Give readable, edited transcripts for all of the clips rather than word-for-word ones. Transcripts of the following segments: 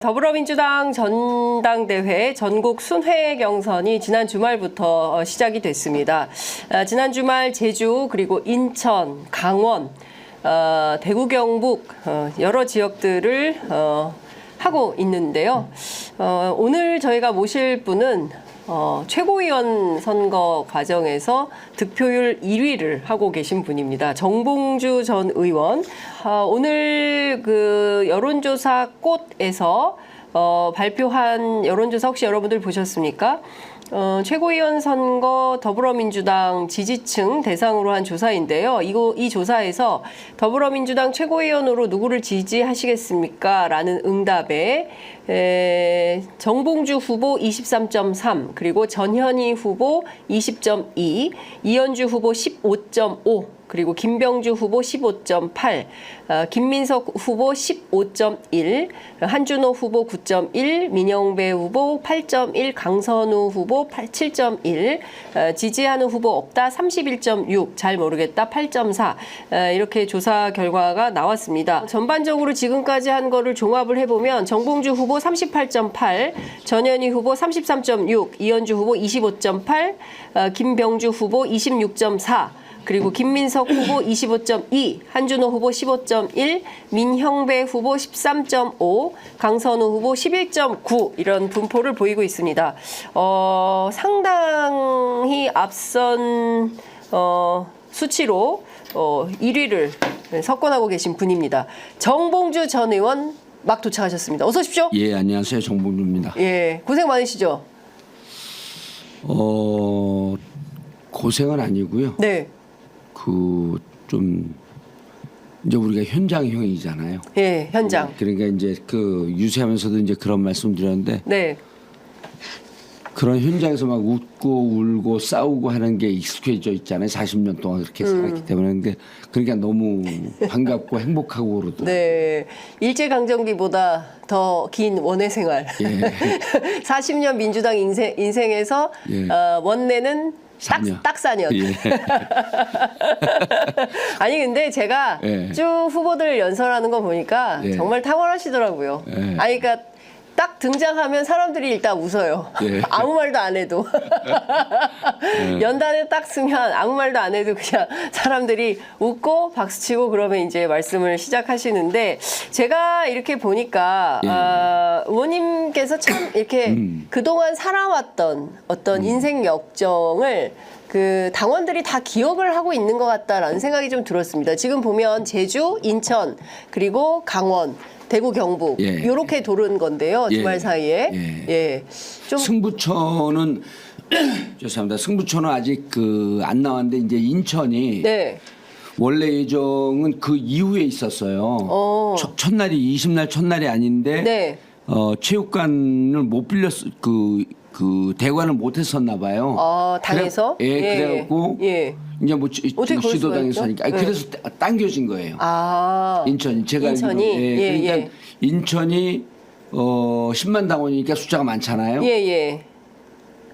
더불어민주당 전당대회 전국 순회 경선이 지난 주말부터 시작이 됐습니다. 지난 주말 제주 그리고 인천, 강원, 대구, 경북 여러 지역들을 하고 있는데요. 오늘 저희가 모실 분은 최고위원 선거 과정에서 득표율 1위를 하고 계신 분입니다. 정봉주 전 의원. 오늘 그 여론조사 꽃에서 발표한 여론조사 혹시 여러분들 보셨습니까? 최고위원 선거 더불어민주당 지지층 대상으로 한 조사인데요. 이 조사에서 더불어민주당 최고위원으로 누구를 지지하시겠습니까? 라는 응답에 정봉주 후보 23.3, 그리고 전현희 후보 20.2, 이현주 후보 15.5, 그리고 김병주 후보 15.8, 김민석 후보 15.1, 한준호 후보 9.1, 민영배 후보 8.1, 강선우 후보 7.1, 지지하는 후보 없다 31.6, 잘 모르겠다 8.4, 이렇게 조사 결과가 나왔습니다. 전반적으로 지금까지 한 거를 종합을 해보면 정봉주 후보 38.8, 전현희 후보 33.6, 이현주 후보 25.8, 김병주 후보 26.4, 그리고 김민석 후보 25.2, 한준호 후보 15.1, 민형배 후보 13.5, 강선우 후보 11.9 이런 분포를 보이고 있습니다. 상당히 앞선 수치로 1위를 석권하고 계신 분입니다. 정봉주 전 의원 막 도착하셨습니다. 어서 오십시오. 예, 안녕하세요. 정봉주입니다. 예, 고생 많으시죠? 고생은 아니고요. 네. 좀 이제 우리가 현장형이잖아요. 예, 현장. 그러니까 이제 그 유세하면서도 이제 그런 말씀드렸는데, 네. 그런 현장에서 막 웃고 울고 싸우고 하는 게 익숙해져 있잖아요. 40년 동안 그렇게 살았기 때문에. 그러니까 너무 반갑고 행복하고 그러더라고요. 네, 일제강점기보다 더 긴 원외 생활. 예. 40년 민주당 인생에서 예. 원내는 딱 4년. 예. 아니 근데 제가 예. 쭉 후보들 연설하는 거 보니까 예. 정말 탁월하시더라고요. 예. 아니 그러니까 딱 등장하면 사람들이 일단 웃어요. 예. 아무 말도 안 해도. 예. 연단에 딱 쓰면 아무 말도 안 해도 그냥 사람들이 웃고 박수치고 그러면 이제 말씀을 시작하시는데, 제가 이렇게 보니까 의원님께서 참 이렇게 그동안 살아왔던 어떤 인생 역정을 그 당원들이 다 기억을 하고 있는 것 같다라는 생각이 좀 들었습니다. 지금 보면 제주, 인천, 그리고 강원, 대구, 경북 예. 이렇게 도는 건데요. 주말 예. 사이에. 예. 예. 좀 승부처는 죄송합니다. 승부처는 아직 안 나왔는데 이제 인천이 네. 원래 예정은 그 이후에 있었어요. 첫날이 20날 첫날이 아닌데 네. 체육관을 못 빌렸 그 대관을 못 했었나 봐요. 당에서? 예, 그래갖고 예. 이제 뭐 어떻게 그럴 수가 시도당에서 있죠? 하니까 그래서 당겨진 거예요. 인천이 제가 인천이? 알기로는. 그러니까 예. 인천이 10만 당원이니까 숫자가 많잖아요. 예.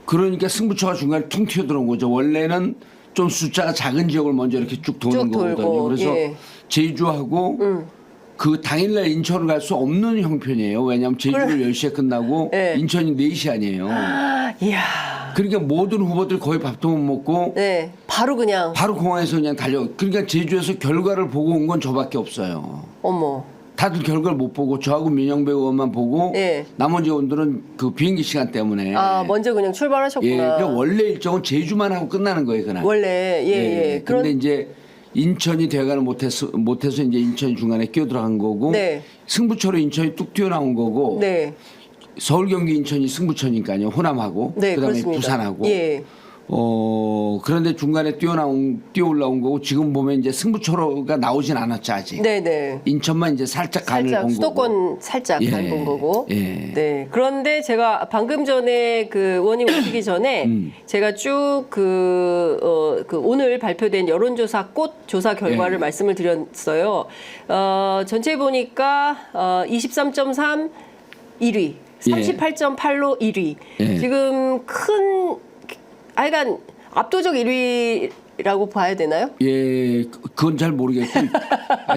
그러니까 승부처가 중간에 퉁 튀어들어온 거죠. 원래는 좀 숫자가 작은 지역을 먼저 이렇게 쭉 도는 거거든요. 그래서 예. 제주하고 그 당일날 인천을 갈 수 없는 형편이에요. 왜냐하면 제주를 10시에 끝나고 예. 인천이 4시 아니에요. 이야. 그러니까 모든 후보들 거의 밥도 못 먹고 네. 바로 그냥. 바로 공항에서 그냥 달려. 그러니까 제주에서 결과를 보고 온 건 저밖에 없어요. 어머. 다들 결과를 못 보고 저하고 민영배 의원만 보고 예. 나머지 의원들은 그 비행기 시간 때문에 먼저 그냥 출발하셨구나. 예, 그러니까 원래 일정은 제주만 하고 끝나는 거예요, 그날. 원래 예. 그런데 이제 인천이 대관을 못해서 이제 인천이 중간에 끼어들어간 거고, 네. 승부처로 인천이 뚝 튀어나온 거고, 네. 서울 경기 인천이 승부처니까요, 호남하고, 네, 그다음에 그렇습니다. 부산하고. 예. 그런데 중간에 뛰어 올라온 거고, 지금 보면 이제 승부처로가 나오진 않았죠, 아직. 네네. 인천만 이제 살짝 간을 본 거고. 수도권 살짝 예. 간 거고. 예. 네. 그런데 제가 방금 전에 그 의원님 오시기 전에 제가 쭉 그 오늘 발표된 여론조사 꽃 조사 결과를 예. 말씀을 드렸어요. 전체 보니까 23.3 1위, 38.8로 1위. 예. 지금 하여간 압도적 1위라고 봐야 되나요? 예, 그건 잘 모르겠고,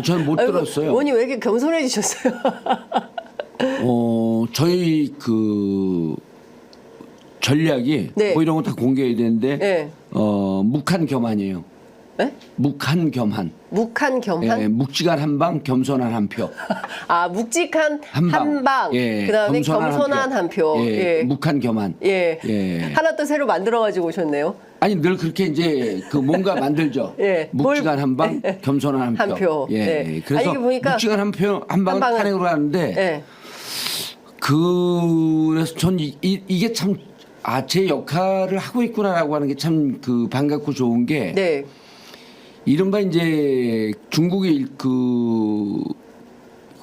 저는 못 들었어요. 의원님 왜 이렇게 겸손해지셨어요? 저희 그 전략이 네. 뭐 이런 거 다 공개해야 되는데 네. 묵한겸한이에요. 네? 묵한겸한. 묵한 겸한. 예, 묵직한 한방, 겸손한 한 표. 아, 묵직한 한방. 예, 그다음에 겸손한 한 표. 예, 예. 묵한겸한. 예. 예. 하나 또 새로 만들어 가지고 오셨네요. 아니 늘 그렇게 이제 그 뭔가 만들죠. 예. 묵직한 한방, 겸손한 한 표. 한 표. 예. 네. 그래서 아니, 이게 보니까 묵직한 한방은 한방은- 탄핵으로 하는데 예. 그래서 전 이게 참 제 역할을 하고 있구나라고 하는 게 참 그 반갑고 좋은 게 네. 이른바 이제 중국의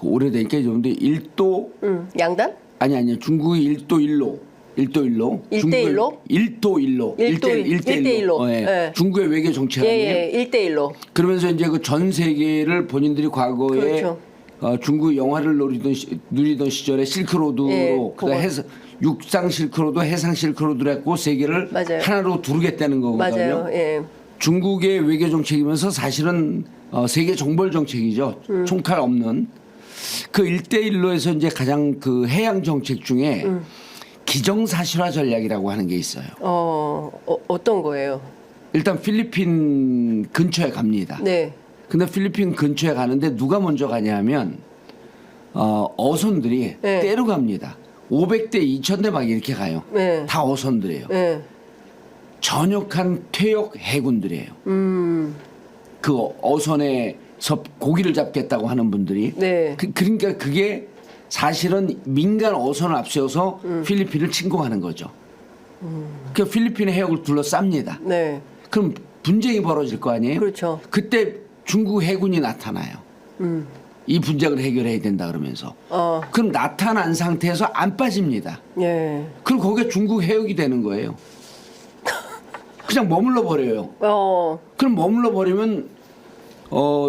오래되니까 좀 일도 양단? 아니 중국의 일도 일로 일대일로? 일대일로. 예. 중국의 외교 정책 예, 아니에요? 예. 1대1로. 그러면서 이제 그 전 세계를 본인들이 과거에 그렇죠. 중국 영화를 누리던 시절에 실크로드로 예, 그다음 그거. 육상 실크로드, 해상 실크로드를 했고 세계를 맞아요. 하나로 두르겠다는 거거든요. 맞아요. 예. 중국의 외교 정책이면서 사실은 세계 정벌 정책이죠. 총칼 없는 그 1대1로에서 이제 가장 그 해양 정책 중에 기정사실화 전략이라고 하는 게 있어요. 어떤 거예요? 일단 필리핀 근처에 갑니다. 네. 근데 필리핀 근처에 가는데 누가 먼저 가냐면 어선들이 네. 때로 갑니다. 500대, 2000대 막 이렇게 가요. 네. 다 어선들이에요. 네. 전역한 퇴역 해군들이에요. 그 어선에서 고기를 잡겠다고 하는 분들이. 네. 그러니까 그게 사실은 민간 어선을 앞세워서 필리핀을 침공하는 거죠. 그 필리핀의 해역을 둘러쌉니다. 네. 그럼 분쟁이 벌어질 거 아니에요? 그렇죠. 그때 중국 해군이 나타나요. 이 분쟁을 해결해야 된다 그러면서. 그럼 나타난 상태에서 안 빠집니다. 예. 그럼 거기에 중국 해역이 되는 거예요. 그냥 머물러 버려요. 그럼 머물러 버리면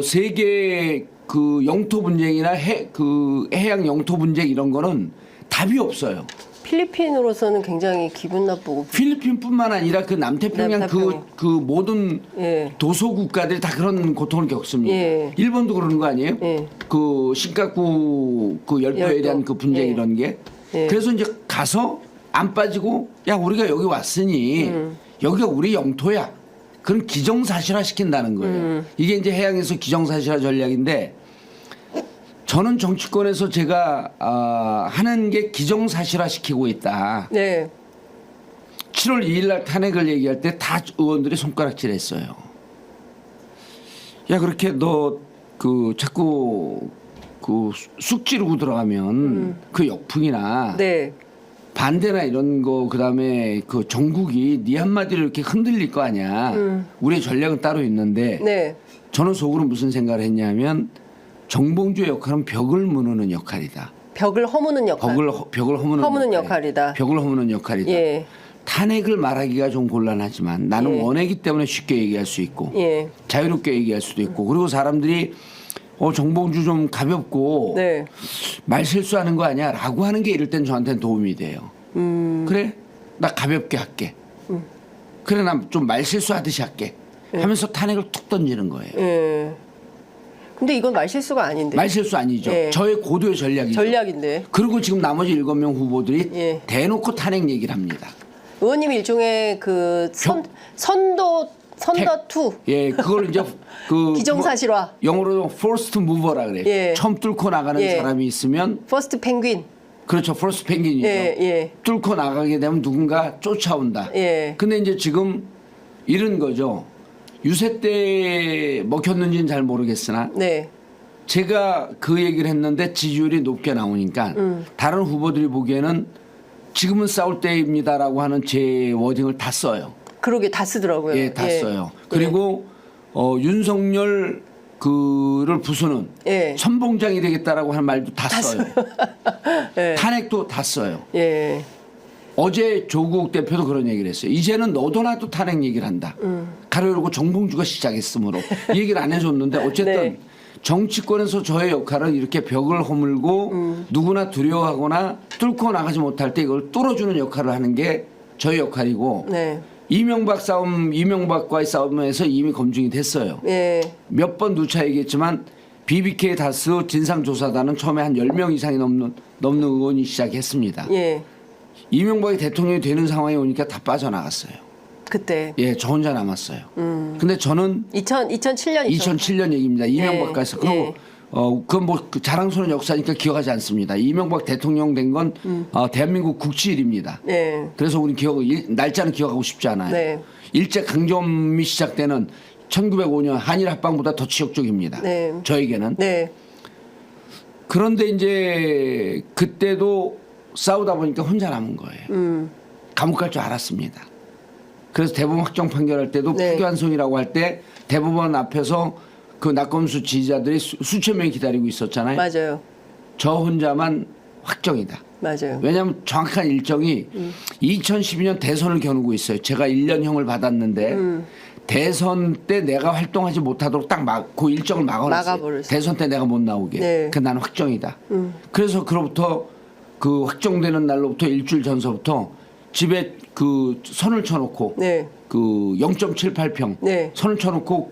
세계 그 영토 분쟁이나 그 해양 영토 분쟁 이런 거는 답이 없어요. 필리핀으로서는 굉장히 기분 나쁘고. 필리핀뿐만 아니라 그 남태평양 남태평양. 그 모든 예. 도서 국가들이 다 그런 고통을 겪습니다. 예. 일본도 그러는 거 아니에요? 예. 그 신가쿠 그 열도에 열도. 대한 그 분쟁 예. 이런 게. 예. 그래서 이제 가서 안 빠지고 야 우리가 여기 왔으니 여기가 우리 영토야. 그런 기정사실화 시킨다는 거예요. 이게 이제 해양에서 기정사실화 전략인데 저는 정치권에서 제가 하는 게 기정사실화 시키고 있다. 네. 7월 2일 날 탄핵을 얘기할 때 다 의원들이 손가락질했어요. 야 그렇게 너 그 자꾸 그 쑥 지르고 들어가면 그 역풍이나 네. 반대나 이런 거 그다음에 그 정국이 네 한마디로 이렇게 흔들릴 거 아니야. 우리의 전략은 따로 있는데 네. 저는 속으로 무슨 생각을 했냐면 정봉주의 역할은 벽을 무는 역할이다. 벽을 허무는 역할. 벽을 허무는 역할이다. 벽을 허무는 역할이다. 예. 탄핵을 말하기가 좀 곤란하지만 나는 예. 원하기 때문에 쉽게 얘기할 수 있고 예. 자유롭게 얘기할 수도 있고 그리고 사람들이 정봉주 좀 가볍고 네. 말 실수하는 거 아니야 라고 하는 게 이럴 땐 저한테는 도움이 돼요. 그래? 나 가볍게 할게. 그래 나 좀 말 실수하듯이 할게. 하면서 탄핵을 툭 던지는 거예요. 예. 근데 이건 말실수가 아닌데. 말 실수 아니죠. 예. 저의 고도의 전략이죠. 전략인데. 그리고 지금 나머지 7명 후보들이 예. 대놓고 탄핵 얘기를 합니다. 의원님 일종의 그 선도 투 예, 그걸 이제 그 기정사실화. 영어로 first mover라 그래요. 예. 처음 뚫고 나가는 예. 사람이 있으면 퍼스트 펭귄. 그렇죠. first 펭귄이죠. 예, 예. 뚫고 나가게 되면 누군가 쫓아온다. 예. 근데 이제 지금 이런 거죠. 유세 때 먹혔는지는 잘 모르겠으나 네. 제가 그 얘기를 했는데 지지율이 높게 나오니까 다른 후보들이 보기에는 지금은 싸울 때입니다라고 하는 제 워딩을 다 써요. 그러게 다 쓰더라고요. 예, 다 써요. 그리고 윤석열 그를 부수는 예. 선봉장이 되겠다라고 하는 말도 다 써요. 예. 탄핵도 다 써요. 예. 어제 조국 대표도 그런 얘기를 했어요. 이제는 너도 나도 탄핵 얘기를 한다. 가로 열고 정봉주가 시작했으므로 이 얘기를 안 해줬는데 어쨌든 네. 정치권에서 저의 역할은 이렇게 벽을 허물고 누구나 두려워하거나 뚫고 나가지 못할 때 이걸 뚫어주는 역할을 하는 게 저의 역할이고 네. 이명박과의 싸움에서 이미 검증이 됐어요. 예. 몇 번 누차 얘기했지만 BBK 다스 진상조사단은 처음에 한 10명 이상이 넘는 의원이 시작했습니다. 예. 이명박이 대통령이 되는 상황이 오니까 다 빠져나갔어요. 그때. 예, 저 혼자 남았어요. 근데 저는 2007년이죠. 2007년 얘기입니다. 이명박 가서 그리고 그건 뭐 자랑스러운 역사니까 기억하지 않습니다. 이명박 대통령 된 건 대한민국 국치일입니다. 네. 그래서 우리 날짜는 기억하고 싶지 않아요. 네. 일제 강점이 시작되는 1905년 한일 합방보다 더 치욕적입니다. 네. 저에게는. 네. 그런데 이제 그때도 싸우다 보니까 혼자 남은 거예요. 감옥 갈 줄 알았습니다. 그래서 대법원 확정 판결할 때도 네. 파기환송이라고 할 때 대법원 앞에서 그 낙검수 지지자들이 수천 명이 기다리고 있었잖아요. 맞아요. 저 혼자만 확정이다. 맞아요. 왜냐하면 정확한 일정이 2012년 대선을 겨누고 있어요. 제가 1년형을 받았는데 대선 때 내가 활동하지 못하도록 딱 그 일정을 막아놨어요. 막아버렸어요. 대선 때 내가 못 나오게. 네. 그 나는 확정이다. 그래서 그로부터 그 확정되는 날로부터 일주일 전서부터 집에 그 선을 쳐놓고 네. 그 0.78평 네. 선을 쳐놓고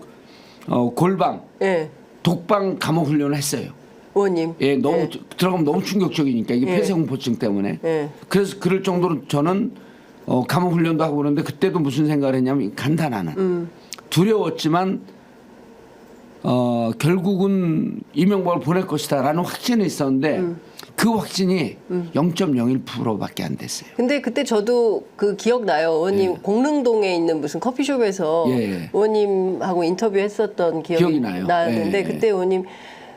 골방, 네. 독방 감옥 훈련을 했어요. 의원님. 예, 너무 네. 들어가면 너무 충격적이니까 이게 네. 폐쇄공포증 때문에. 네. 그래서 그럴 정도로 저는 감옥 훈련도 하고 그러는데 그때도 무슨 생각을 했냐면 간다 나는. 두려웠지만 결국은 이명박을 보낼 것이다라는 확신이 있었는데 그 확신이 0.01%밖에 안 됐어요. 근데 그때 저도 그 기억나요. 의원님 공릉동에 있는 무슨 커피숍에서 예. 의원님하고 인터뷰했었던 기억이 나요. 나는데 예. 그때 의원님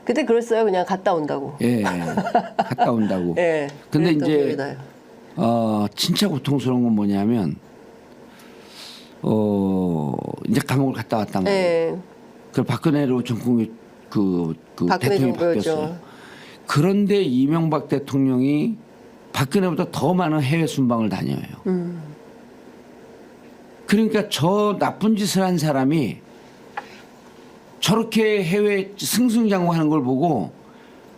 그때 그랬어요. 그냥 갔다 온다고. 예, 갔다 온다고. 예. 근데 그랬던 기억이 이제 나요. 진짜 고통스러운 건 뭐냐면 이제 감옥을 갔다 왔단 말이에요. 예. 그 박근혜로 정권이 그 박근혜 대통령이 정부였죠. 바뀌었어요. 그런데 이명박 대통령이 박근혜보다 더 많은 해외 순방을 다녀요. 그러니까 저 나쁜 짓을 한 사람이 저렇게 해외 승승장구하는 걸 보고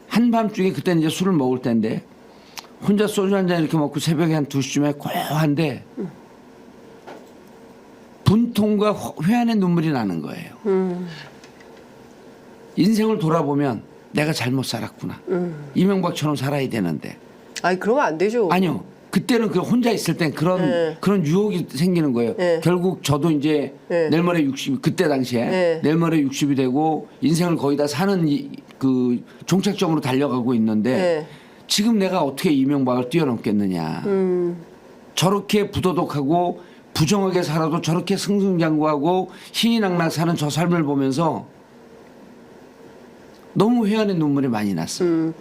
한밤중에 그때는 이제 술을 먹을 때인데 혼자 소주 한 잔 이렇게 먹고 새벽에 한 2시쯤에 고요한데 분통과 회한의 눈물이 나는 거예요. 인생을 돌아보면 내가 잘못 살았구나. 이명박처럼 살아야 되는데. 아니 그러면 안 되죠. 아니요. 그때는 그 혼자 있을 땐 그런 유혹이 생기는 거예요. 네. 결국 저도 이제 네. 내일 모레 60 그때 당시에 네. 내일 모레 60이 되고 인생을 거의 다 사는 그 종착점으로 달려가고 있는데 네. 지금 내가 어떻게 이명박을 뛰어넘겠느냐. 저렇게 부도덕하고 부정하게 살아도 저렇게 승승장구하고 희희낙낙 사는 저 삶을 보면서 너무 회한의 눈물이 많이 났어요.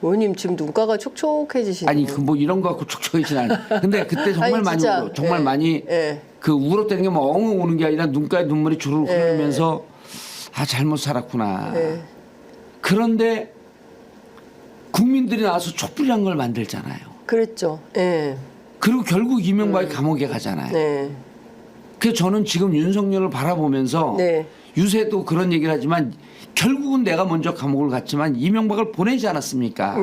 의원님 지금 눈가가 촉촉해지시네요. 아니 그 뭐 이런 거 갖고 촉촉해지진 않아요. 근데 그때 정말 아니, 많이 진짜. 울어. 정말 예. 많이 예. 그 울었다는 게 뭐 엉엉 우는 게 아니라 눈가에 눈물이 주르륵 흐르면서 아 잘못 살았구나. 예. 그런데 국민들이 나와서 촛불난 걸 만들잖아요. 그랬죠. 예. 그리고 결국 이명박이 감옥에 가잖아요. 네. 그래서 저는 지금 윤석열을 바라보면서 네. 유세도 그런 얘기를 하지만 결국은 내가 먼저 감옥을 갔지만 이명박을 보내지 않았습니까?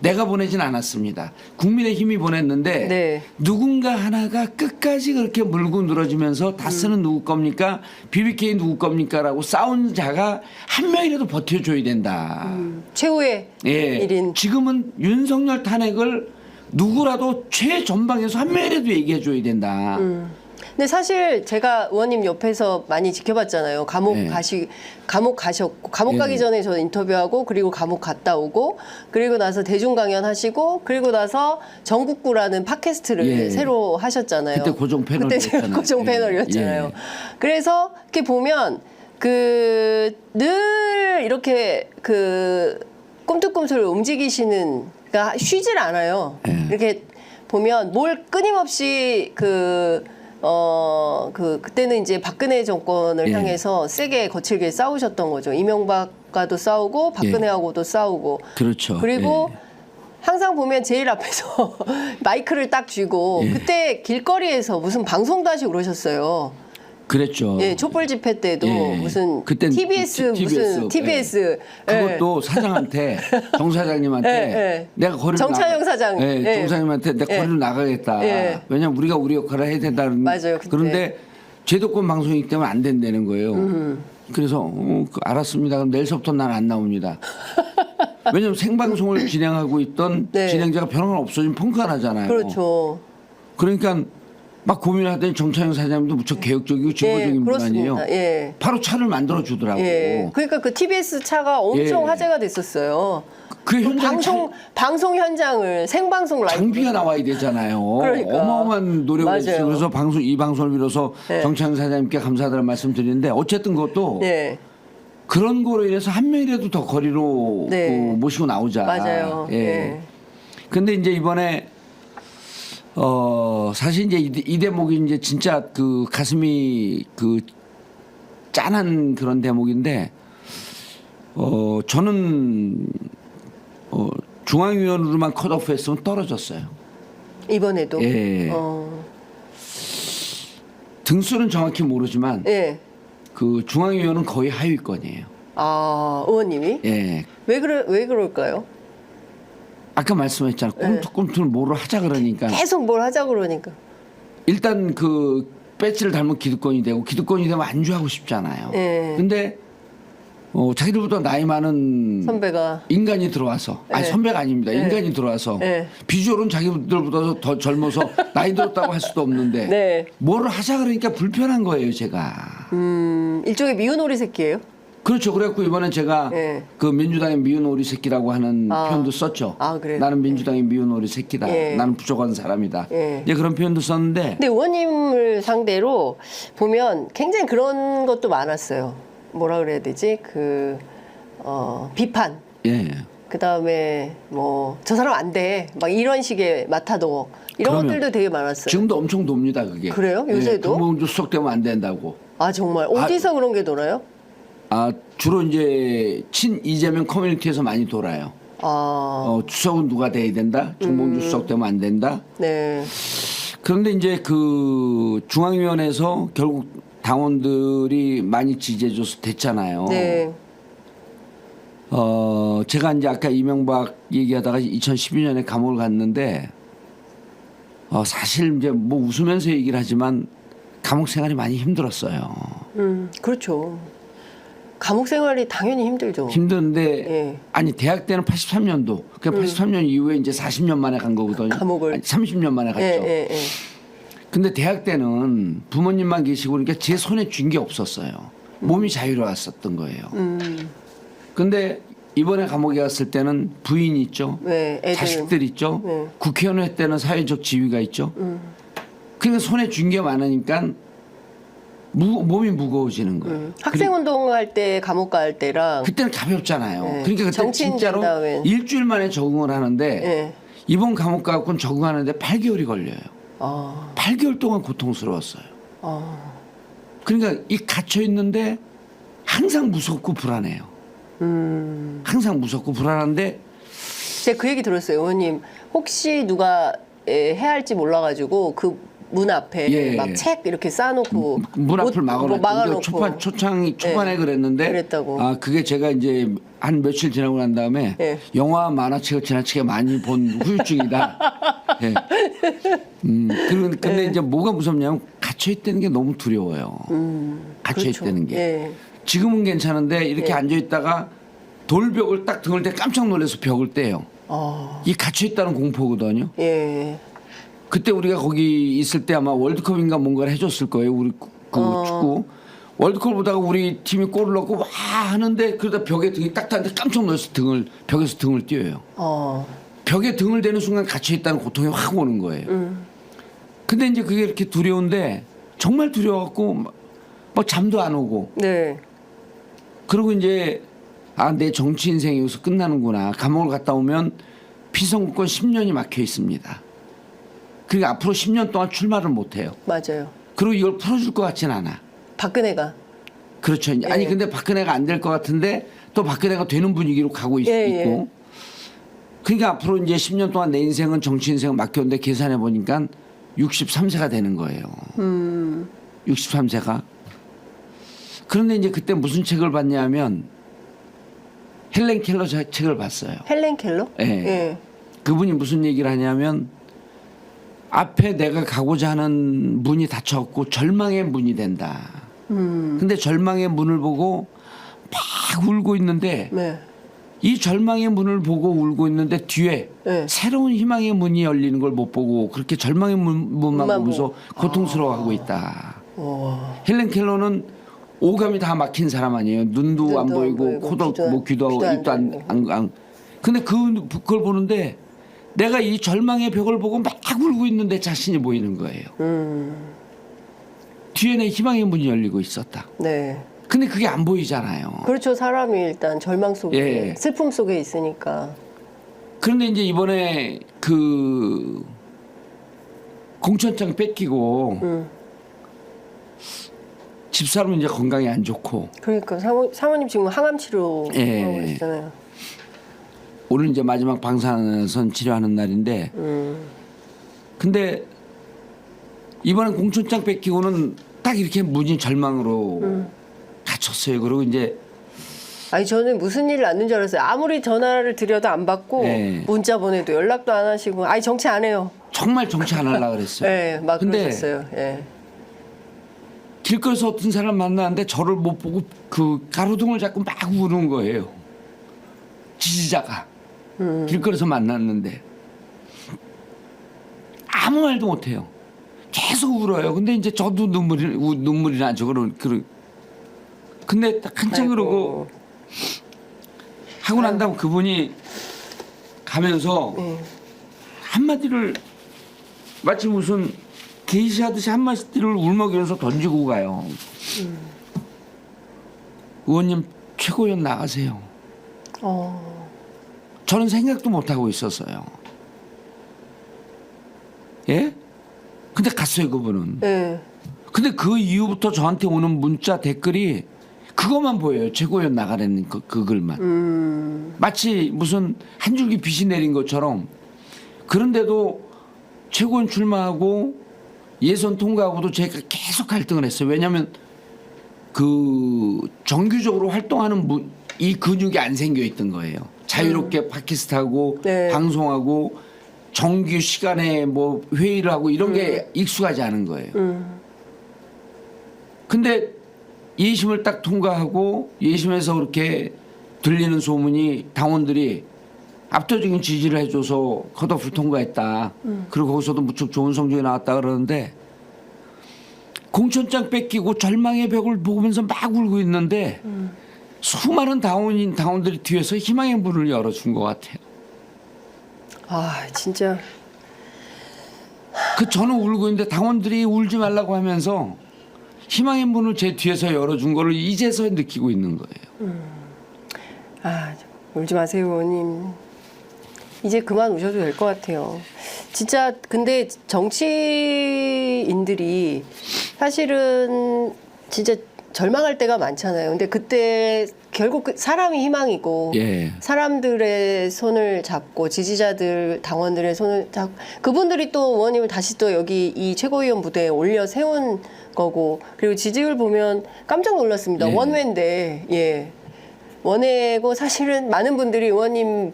내가 보내진 않았습니다. 국민의힘이 보냈는데 네. 누군가 하나가 끝까지 그렇게 물고 늘어지면서 다스는 누구 겁니까? BBK 누구 겁니까?라고 싸운 자가 한 명이라도 버텨줘야 된다. 최후의 예. 일인. 지금은 윤석열 탄핵을 누구라도 최전방에서 한 명이라도 얘기해줘야 된다. 근데 사실 제가 의원님 옆에서 많이 지켜봤잖아요. 감옥 네. 가셨고 감옥 가기 네. 전에 저 인터뷰하고 그리고 감옥 갔다 오고 그리고 나서 대중 강연 하시고 그리고 나서 전국구라는 팟캐스트를 예. 새로 하셨잖아요. 그때 고정 그때 패널이었잖아요. 제가 고정 예. 패널이었잖아요. 예. 그래서 이렇게 보면 그 늘 이렇게 그 꿈틀꿈틀 움직이시는 그러니까 쉬질 않아요. 예. 이렇게 보면 뭘 끊임없이 그때는 이제 박근혜 정권을 예. 향해서 세게 거칠게 싸우셨던 거죠. 이명박과도 싸우고 박근혜하고도 싸우고. 그렇죠. 그리고 예. 항상 보면 제일 앞에서 마이크를 딱 쥐고 예. 그때 길거리에서 무슨 방송도 하시고 그러셨어요. 그랬죠. 예, 촛불 집회 때도 예. 무슨 그땐 TBS 무슨 예. TBS 그것도 사장한테 정 사장님한테 예, 예. 내가 거리를 정차영 사장. 예, 예. 정 사장님한테 내가 예. 거리를 나가겠다. 예. 왜냐면 우리가 우리 역할을 해야 된다는. 맞아요, 그때. 그런데 제도권 방송이기 때문에 안 된다는 거예요. 그래서 알았습니다. 그럼 내일서부터 난 안 나옵니다. 왜냐하면 생방송을 진행하고 있던 네. 진행자가 변화가 없어지면 펑크가 나잖아요. 그렇죠. 그러니까 막 고민하더니 정창영 사장님도 무척 개혁적이고 진보적인 분 아니에요. 그렇습니다. 예. 바로 차를 만들어 주더라고. 예. 그러니까 그 TBS 차가 엄청 예. 화제가 됐었어요. 그 현장 방송 현장을 생방송 라이브 장비가 나와야 되잖아요. 그러니까. 어마어마한 노력을 맞아요. 했어요. 그래서 이 방송을 빌어서 네. 정창영 사장님께 감사하다는 말씀 드리는데 어쨌든 그것도 네. 그런 거로 인해서 한 명이라도 더 거리로 네. 모시고 나오자. 맞아요. 예. 예. 근데 이제 이번에 사실 이제 이 대목이 이제 진짜 그 가슴이 그 짠한 그런 대목인데 저는 중앙위원으로만 컷오프했으면 떨어졌어요. 이번에도. 예. 등수는 정확히 모르지만 예. 그 중앙위원은 거의 하위권이에요. 아, 의원님이? 예. 왜 그럴까요? 아까 말씀했잖아. 꿈틀꿈틀 뭐를 하자 그러니까 계속 뭘 하자 그러니까. 일단 그 배지를 달면 기득권이 되고 기득권이 되면 안주하고 싶잖아요. 예. 근데 자기들보다 나이 많은 선배가. 인간이 들어와서 아니 예. 선배가 아닙니다. 예. 인간이 들어와서 예. 비주얼은 자기들보다 더 젊어서 나이 들었다고 할 수도 없는데 네. 뭐를 하자 그러니까 불편한 거예요, 제가. 일종의 미운 오리 새끼예요? 그렇죠. 그래갖고 이번에 제가 예. 그 민주당의 미운 오리 새끼라고 하는 표현도 썼죠. 아, 그래요? 나는 민주당의 미운 오리 새끼다. 예. 나는 부족한 사람이다. 예. 이제 그런 표현도 썼는데 근데 의원님을 상대로 보면 굉장히 그런 것도 많았어요. 뭐라 그래야 되지? 비판. 예. 그 다음에 뭐 저 사람 안 돼. 막 이런 식의 마타도 이런 그러면 것들도 되게 많았어요. 지금도 엄청 돕니다, 그게. 그래요? 요새도? 정몽주 수석되면 안 된다고. 아 정말 어디서 그런 게 돌아요? 주로 이제 친 이재명 커뮤니티에서 많이 돌아요. 수석은 누가 돼야 된다. 정몽주 수석되면 안 된다. 네. 그런데 이제 그 중앙위원회에서 결국 당원들이 많이 지지해줘서 됐잖아요. 네. 제가 이제 아까 이명박 얘기하다가 2012년에 감옥을 갔는데 사실 이제 뭐 웃으면서 얘기를 하지만 감옥 생활이 많이 힘들었어요. 그렇죠. 감옥 생활이 당연히 힘들죠. 힘든데 예. 아니 대학 때는 83년도 그 83년 이후에 이제 40년 만에 간 거거든요. 감옥을. 아니, 30년 만에 갔죠. 예. 근데 대학 때는 부모님만 계시고 그러니까 제 손에 쥔 게 없었어요. 몸이 자유로웠었던 거예요. 근데 이번에 감옥에 갔을 때는 부인이 있죠. 네, 애들은. 자식들 있죠. 네. 국회의원 할 때는 사회적 지위가 있죠. 그러니까 손에 쥔 게 많으니까 몸이 무거워지는 거예요. 학생운동 할 때 감옥 갈 때랑 그때는 가볍잖아요. 네. 그러니까 그때 정치인 진짜로 된 다음엔. 일주일 만에 적응을 하는데 네. 이번 감옥 가고는 적응하는데 8개월이 걸려요. 8개월 동안 고통스러웠어요. 그러니까 이 갇혀 있는데 항상 무섭고 불안해요. 항상 무섭고 불안한데 제가 그 얘기 들었어요. 의원님 혹시 누가 해야 할지 몰라가지고 그 문 앞에 예. 막 책 이렇게 쌓아놓고 문 앞을 막아놓고 막아놓고 초반에 그랬는데 그랬다고. 그게 제가 이제 한 며칠 지나고 난 다음에 예. 영화 만화책을 지나치게 많이 본 후유증이다. 예. 근데 이제 뭐가 무섭냐면 갇혀 있다는 게 너무 두려워요. 갇혀 그렇죠. 있다는 게. 예. 지금은 괜찮은데 이렇게 앉아 있다가 돌벽을 딱 등을 대 깜짝 놀라서 벽을 떼요. 이 갇혀 있다는 공포거든요. 예. 그때 우리가 거기 있을 때 아마 월드컵인가 뭔가를 해줬을 거예요. 우리 축구. 월드컵을 보다가 우리 팀이 골을 넣고 와 하는데 그러다 벽에 등이 딱 닿는데 깜짝 놀라서 벽에서 등을 띄어요. 벽에 등을 대는 순간 갇혀 있다는 고통이 확 오는 거예요. 근데 이제 그게 이렇게 두려운데 정말 두려워갖고 뭐 잠도 안 오고. 네. 그리고 이제 내 정치 인생이 여기서 끝나는구나. 감옥을 갔다 오면 피선거권 10년이 막혀 있습니다. 그러니까 앞으로 10년 동안 출마를 못 해요. 맞아요. 그리고 이걸 풀어줄 것 같진 않아. 박근혜가. 그렇죠. 아니 근데 박근혜가 안 될 것 같은데 또 박근혜가 되는 분위기로 가고 있고. 예. 그러니까 앞으로 이제 10년 동안 내 인생은 정치 인생은 막혔는데 계산해 보니까 63세가 되는 거예요. 63세가. 그런데 이제 그때 무슨 책을 봤냐면 헬렌 켈러 책을 봤어요. 헬렌 켈러? 예. 예. 그분이 무슨 얘기를 하냐면 앞에 내가 가고자 하는 문이 닫혔고 절망의 문이 된다. 근데 절망의 문을 보고 막 울고 있는데 네. 이 절망의 문을 보고 울고 있는데 뒤에 네. 새로운 희망의 문이 열리는 걸 못 보고 그렇게 절망의 문만 문만 보면서 고통스러워하고 있다. 와. 헬렌 켈러는 오감이 다 막힌 사람 아니에요. 눈도 안 보이고 코도 뭐 귀도 입도 안. 근데 그걸 보는데 내가 이 절망의 벽을 보고 막 울고 있는데 자신이 보이는 거예요. 뒤에 내 희망의 문이 열리고 있었다. 네. 근데 그게 안 보이잖아요. 그렇죠. 사람이 일단 절망 속에 예. 슬픔 속에 있으니까. 그런데 이제 이번에 그 공천장 뺏기고 집사람은 이제 건강이 안 좋고 그러니까 사모님 지금 항암 치료 예. 하고 계시잖아요. 오늘 이제 마지막 방사선 치료하는 날인데 근데 이번에 공천장 뺏기고는 딱 이렇게 문이 절망으로 갇혔어요. 그리고 이제 아니 저는 무슨 일 났는 줄 알았어요. 아무리 전화를 드려도 안 받고 네. 문자 보내도 연락도 안 하시고 아니 정치 안 해요. 정말 정치 안 하려고 그랬어요. 네, 막 근데 그러셨어요. 예. 길거리에서 어떤 사람 만나는데 저를 못 보고 그 가로등을 잡고 막 우는 거예요. 지지자가 길거리에서 만났는데 아무 말도 못해요. 계속 울어요. 근데 이제 저도 눈물이 나죠. 근데 딱 한참 그러고 하고 난 다음 그분이 가면서 한마디를 마치 무슨 게시하듯이 한마디를 울먹이면서 던지고 가요. 의원님 최고위원 나가세요. 저는 생각도 못하고 있었어요. 예? 근데 갔어요 그분은. 네. 근데 그 이후부터 저한테 오는 문자 댓글이 그것만 보여요. 최고위원 나가라는 그 글만. 마치 무슨 한 줄기 빛이 내린 것처럼. 그런데도 최고위원 출마하고 예선 통과하고도 제가 계속 갈등을 했어요. 왜냐하면 그 정규적으로 활동하는 이 근육이 안 생겨 있던 거예요. 자유롭게 팟캐스트하고 네. 방송하고 정규 시간에 뭐 회의를 하고 이런 게 익숙하지 않은 거예요. 근데 예심을 딱 통과하고 예심에서 그렇게 들리는 소문이 당원들이 압도적인 지지를 해줘서 컷오프를 통과했다. 그리고 거기서도 무척 좋은 성적이 나왔다 그러는데 공천장 뺏기고 절망의 벽을 보면서 막 울고 있는데 수많은 당원들이 뒤에서 희망의 문을 열어준 것 같아요. 아 진짜. 저는 울고 있는데 당원들이 울지 말라고 하면서 희망의 문을 제 뒤에서 열어준 거를 이제서 느끼고 있는 거예요. 아 울지 마세요 의원님. 이제 그만 우셔도 될 것 같아요. 진짜 근데 정치인들이 사실은 진짜 절망할 때가 많잖아요. 근데 그때 결국 사람이 희망이고 예. 사람들의 손을 잡고 지지자들 당원들의 손을 잡고 그분들이 또 의원님을 다시 또 여기 이 최고위원 무대에 올려 세운 거고 그리고 지지율 보면 깜짝 놀랐습니다. 예. 원외인데 예 원외고 사실은 많은 분들이 의원님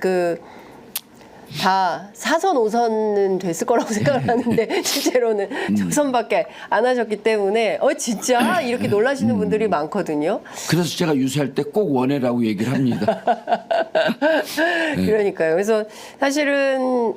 다 4선, 5선은 됐을 거라고 생각을 하는데 실제로는 조선밖에 안 하셨기 때문에 진짜 이렇게 놀라시는 분들이 많거든요. 그래서 제가 유세할 때 꼭 원해라고 얘기를 합니다. 그러니까요. 그래서 사실은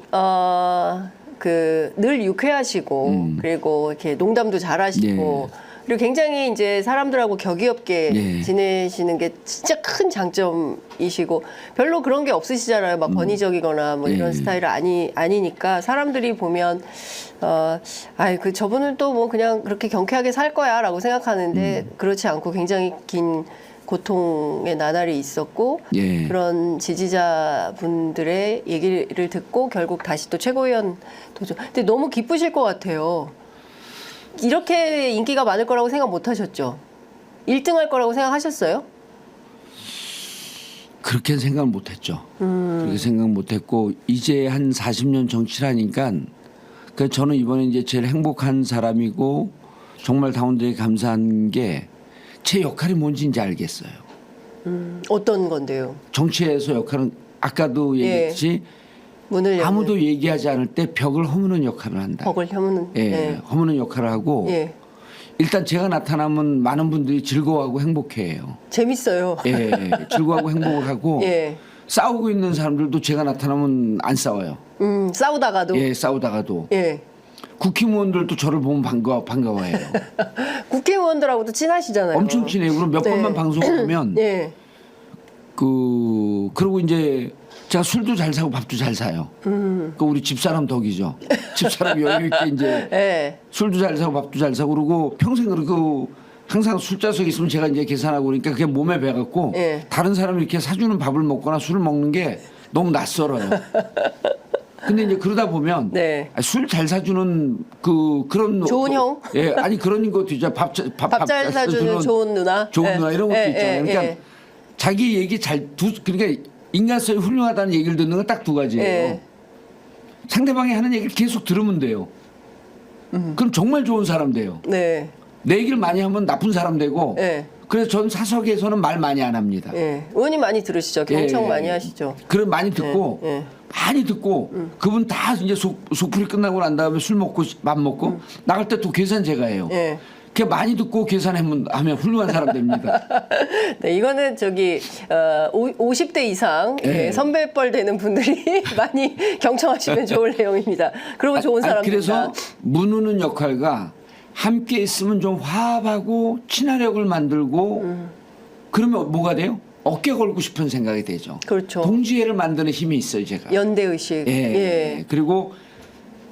늘 유쾌하시고 그리고 이렇게 농담도 잘하시고 그리고 굉장히 이제 사람들하고 격의 없게 지내시는 게 진짜 큰 장점이시고 별로 그런 게 없으시잖아요. 막 권위적이거나 뭐 이런 스타일은 아니니까 사람들이 보면 저분은 또 뭐 그냥 그렇게 경쾌하게 살 거야라고 생각하는데 그렇지 않고 굉장히 긴 고통의 나날이 있었고 그런 지지자분들의 얘기를 듣고 결국 다시 또 최고위원 도전. 근데 너무 기쁘실 것 같아요. 이렇게 인기가 많을 거라고 생각 못 하셨죠? 1등 할 거라고 생각하셨어요? 그렇게 생각 못 했죠. 그렇게 생각 못 했고 이제 한 40년 정치를 하니까 저는 이번에 이제 제일 행복한 사람이고 정말 당원들에게 감사한 게 제 역할이 뭔지 이제 알겠어요. 어떤 건데요? 정치에서 역할은 아까도 얘기했지 문을 여는, 아무도 얘기하지 않을 때 벽을 허무는 역할을 한다. 벽을 허무는. 허무는 역할을 하고 일단 제가 나타나면 많은 분들이 즐거워하고 행복해해요. 재밌어요. 예, 즐거워하고 행복을 하고 예. 싸우고 있는 사람들도 제가 나타나면 안 싸워요. 싸우다가도. 예, 싸우다가도 예. 국회의원들도 저를 보면 반가워해요. 국회의원들하고도 친하시잖아요. 엄청 친해요. 그럼 몇 네. 번만 방송하면 예. 그리고 이제 제가 술도 잘 사고 밥도 잘 사요. 그 우리 집사람 덕이죠. 집사람 여유 있게 이제 예. 술도 잘 사고 밥도 잘 사고 그러고 평생 그리고 항상 술자석에 있으면 제가 이제 계산하고 그러니까 그게 몸에 배갖고 예. 다른 사람이 이렇게 사주는 밥을 먹거나 술을 먹는 게 너무 낯설어요. 근데 이제 그러다 보면 네. 술 잘 사주는 그런 좋은 형? 예, 아니 그런 것도 있죠. 밥 잘 사주는 좋은 누나. 좋은 예. 누나 이런 것도 예, 있잖아요. 예, 그러니까 예. 자기 얘기 그러니까 인간성이 훌륭하다는 얘기를 듣는 건 딱 두 가지예요. 예. 상대방이 하는 얘기를 계속 들으면 돼요. 그럼 정말 좋은 사람 돼요. 네. 내 얘기를 많이 하면 나쁜 사람 되고. 예. 그래서 전 사석에서는 말 많이 안 합니다. 예. 의원님 많이 들으시죠? 경청 예. 많이 하시죠? 그럼 많이 듣고 예. 많이 듣고 그분 다 이제 속풀이 끝나고 난 다음에 술 먹고 밥 먹고 나갈 때 또 계산 제가 해요. 예. 그 많이 듣고 계산하면 훌륭한 사람 됩니다. 네, 이거는 50대 이상 예. 선배뻘 되는 분들이 많이 경청하시면 좋을 내용입니다. 그리고 좋은 사람입니다. 그래서 문우는 역할과 함께 있으면 좀 화합하고 친화력을 만들고 그러면 뭐가 돼요? 어깨 걸고 싶은 생각이 되죠. 그렇죠. 동지애를 만드는 힘이 있어요, 제가. 연대의식. 예. 예. 그리고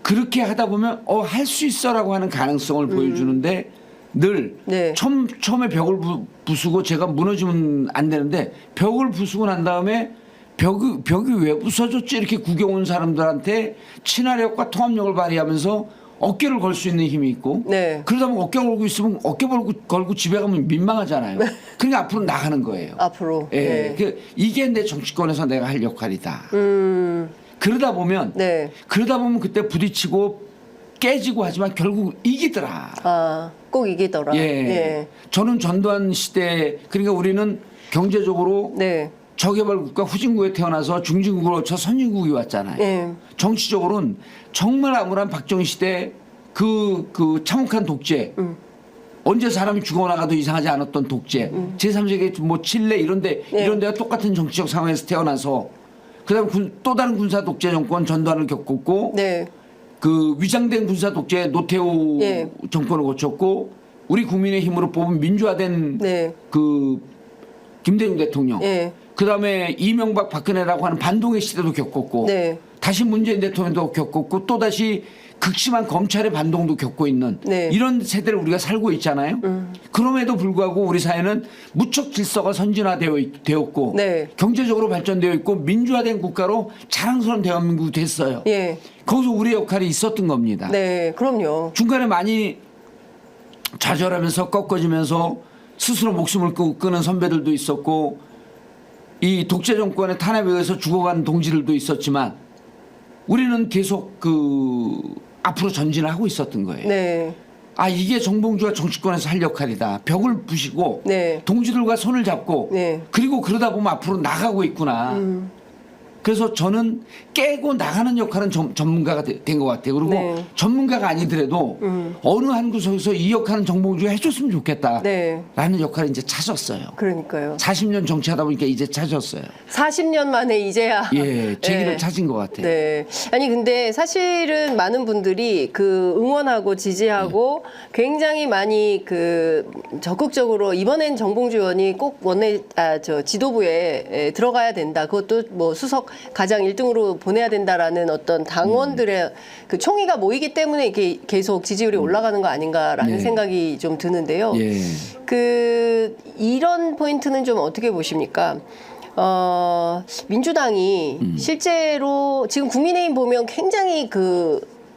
그렇게 하다 보면 할 수 있어라고 하는 가능성을 보여주는데 늘 네. 처음에 벽을 부수고 제가 무너지면 안 되는데 벽을 부수고 난 다음에 벽이 왜 부서졌지 이렇게 구경 온 사람들한테 친화력과 통합력을 발휘하면서 어깨를 걸 수 있는 힘이 있고 네. 그러다 보면 어깨 걸고 있으면 어깨 걸고 집에 가면 민망하잖아요. 그러니까 앞으로 나가는 거예요. 앞으로. 예. 네. 이게 내 정치권에서 내가 할 역할이다. 그러다 보면 네. 그때 부딪히고 깨지고 하지만 결국 이기더라. 아, 꼭 이기더라. 예. 예. 저는 전두환 시대 그러니까 우리는 경제적으로 네. 저개발국가 후진국에 태어나서 중진국으로 거쳐 선진국이 왔잖아요. 예. 정치적으로는 정말 암울한 박정희 시대 그 참혹한 독재. 언제 사람이 죽어나가도 이상하지 않았던 독재. 제3세계 뭐 칠레 이런데 네. 이런 데가 똑같은 정치적 상황에서 태어나서 그다음 또 다른 군사 독재 정권 전두환을 겪었고 네. 그 위장된 군사 독재 노태우 예. 정권을 거쳤고 우리 국민의 힘으로 뽑은 민주화된 네. 그 김대중 대통령. 예. 그다음에 이명박 박근혜라고 하는 반동의 시대도 겪었고 네. 다시 문재인 대통령도 겪었고 또 다시 극심한 검찰의 반동도 겪고 있는 네. 이런 세대를 우리가 살고 있잖아요. 그럼에도 불구하고 우리 사회는 무척 질서가 선진화되었고 네. 경제적으로 발전되어 있고 민주화된 국가로 자랑스러운 대한민국이 됐어요. 예. 거기서 우리의 역할이 있었던 겁니다. 네. 그럼요. 중간에 많이 좌절하면서 꺾어지면서 스스로 목숨을 끊는 선배들도 있었고 이 독재 정권의 탄압에 의해서 죽어간 동지들도 있었지만 우리는 계속 앞으로 전진을 하고 있었던 거예요. 네. 이게 정봉주가 정치권에서 할 역할이다. 벽을 부시고 네. 동지들과 손을 잡고 네. 그리고 그러다 보면 앞으로 나가고 있구나. 그래서 저는 깨고 나가는 역할은 전문가가 된 것 같아요. 그리고 네. 전문가가 아니더라도 어느 한 구석에서 이 역할은 정봉주가 해줬으면 좋겠다. 네. 라는 역할을 이제 찾았어요. 그러니까요. 40년 정치하다 보니까 이제 찾았어요. 40년 만에 이제야. 예, 제 길을 네. 찾은 것 같아요. 네. 아니 근데 사실은 많은 분들이 응원하고 지지하고 굉장히 많이 적극적으로 이번엔 정봉주 의원이 꼭 지도부에 들어가야 된다. 그것도 뭐 수석 가장 1등으로 보내야 된다라는 어떤 당원들의 총의가 모이기 때문에 이게 계속 지지율이 올라가는 거 아닌가라는 예. 생각이 좀 드는데요. 예. 이런 포인트는 좀 어떻게 보십니까? 민주당이 실제로 지금 국민의힘 보면 굉장히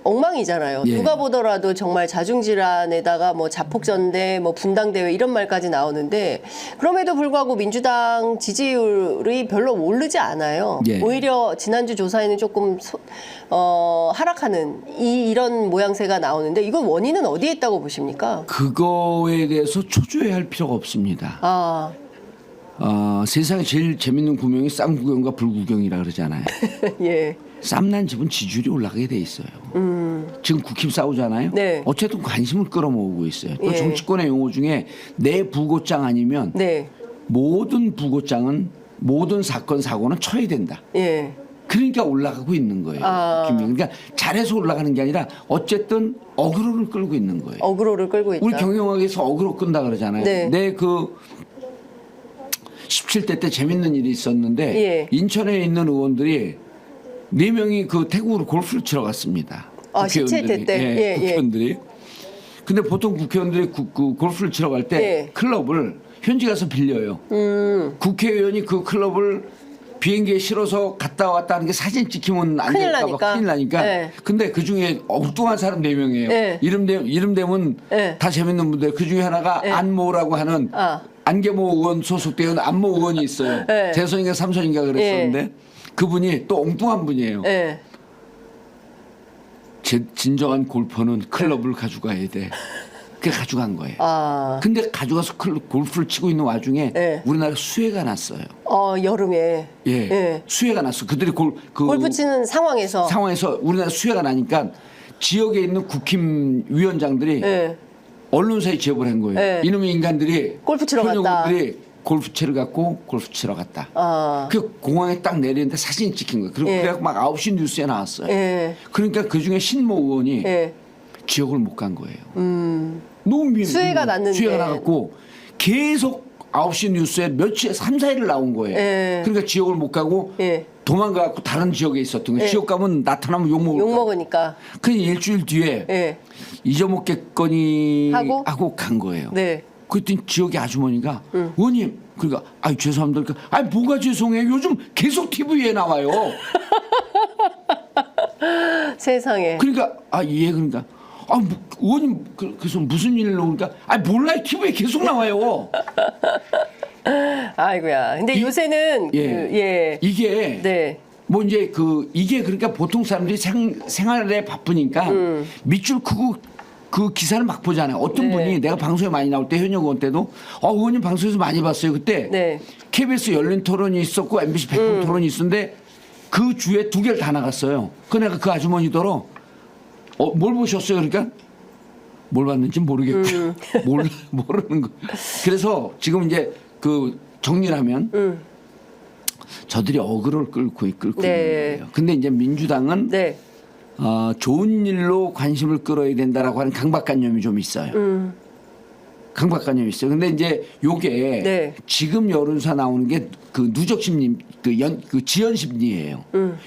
엉망이잖아요. 예. 누가 보더라도 정말 자중질환에다가 뭐 자폭전대, 뭐 분당대회 이런 말까지 나오는데 그럼에도 불구하고 민주당 지지율이 별로 오르지 않아요. 예. 오히려 지난주 조사에는 조금 하락하는 이런 모양새가 나오는데 이건 원인은 어디에 있다고 보십니까? 그거에 대해서 초조해할 필요가 없습니다. 아, 세상에 제일 재밌는 구명이 쌍구경과 불구경이라 그러잖아요. 예. 쌈난 집은 지지율이 올라가게 돼 있어요. 지금 국힘 싸우잖아요. 네. 어쨌든 관심을 끌어모으고 있어요. 또 예. 정치권의 용어 중에 내 부고장 아니면 네. 모든 부고장은 모든 사건 사고는 쳐야 된다. 예. 그러니까 올라가고 있는 거예요. 아. 국힘이. 그러니까 잘해서 올라가는 게 아니라 어쨌든 어그로를 끌고 있는 거예요. 어그로를 끌고 있다. 우리 경영학에서 어그로 끈다 그러잖아요. 네. 내 그 17대 때 재밌는 일이 있었는데 예. 인천에 있는 의원들이 4명이 그 태국으로 골프를 치러 갔습니다. 아, 17대 때? 예, 예, 예. 국회의원들이. 근데 보통 국회의원들이 그 골프를 치러 갈 때 예. 클럽을 현지 가서 빌려요. 국회의원이 그 클럽을 비행기에 실어서 갔다 왔다 하는 게 사진 찍히면 안 큰일 될까 봐 나니까. 큰일 나니까. 네. 근데 그 중에 엉뚱한 사람 4명이에요. 네. 이름 되면 네. 다 재밌는 분들. 그 중에 하나가 네. 안모라고 하는 아. 안계모 의원 소속되어 안모 의원이 있어요. 네. 대선인가 삼선인가 그랬었는데 그분이 또 엉뚱한 분이에요. 예. 진정한 골퍼는 클럽을 가져가야 돼. 그게 가져간 거예요. 아. 근데 가져가서 골프를 치고 있는 와중에 네. 우리나라 수해가 났어요. 여름에. 예, 예. 수해가 났어. 그들이 골프 치는 상황에서. 상황에서 우리나라 수해가 나니까 지역에 있는 국힘 위원장들이 예. 언론사에 제보를 한 거예요. 네. 이놈의 인간들이 골프 치러 갔다. 현역들이 골프채를 갖고 골프 치러 갔다. 아. 그 공항에 딱 내리는데 사진이 찍힌 거예요. 그리고 예. 그래갖고 막 9시 뉴스에 나왔어요. 예. 그러니까 그 중에 신모 의원이 예. 지역을 못 간 거예요. 너무 수해가 났는데. 수해가 나갖고 계속 9시 뉴스에 며칠 3, 4일을 나온 거예요. 예. 그러니까 지역을 못 가고 예. 도망가갖고 다른 지역에 있었던 거예요. 예. 지역 가면 나타나면 욕먹을 욕 거예요. 먹으니까. 그 일주일 뒤에 예. 잊어먹겠거니 하고? 하고 간 거예요. 네. 그랬더니 지역의 아주머니가 의원님 그러니까 아이 죄송합니다. 그러니까 아이 뭐가 죄송해요. 요즘 계속 TV에 나와요. 세상에. 그러니까 그러니까 의원님 그래서 무슨 일로 그러니까 몰라요. TV에 계속 나와요. 아이고야. 근데 요새는 예. 이게 네. 뭐 이제 이게 그러니까 보통 사람들이 생활에 바쁘니까 밑줄 크고 그 기사를 막 보잖아요. 어떤 네. 분이 내가 방송에 많이 나올 때 현역 의원 때도 의원님 방송에서 많이 봤어요. 그때 네. KBS 열린 토론이 있었고 MBC 백분 토론이 있었는데 그 주에 2개를 다 나갔어요. 그 내가 그 아주머니더러 뭘 보셨어요? 그러니까 뭘 봤는지 모르겠고 모르는 거. 그래서 지금 이제 정리를 하면 저들이 어그로를 끌고 네. 있는 거예요. 근데 이제 민주당은 네. 좋은 일로 관심을 끌어야 된다라고 하는 강박관념이 좀 있어요. 강박관념이 있어요. 근데 이제 요게 네. 지금 여론조사 나오는 게 그 누적 심리, 그 지연 심리예요.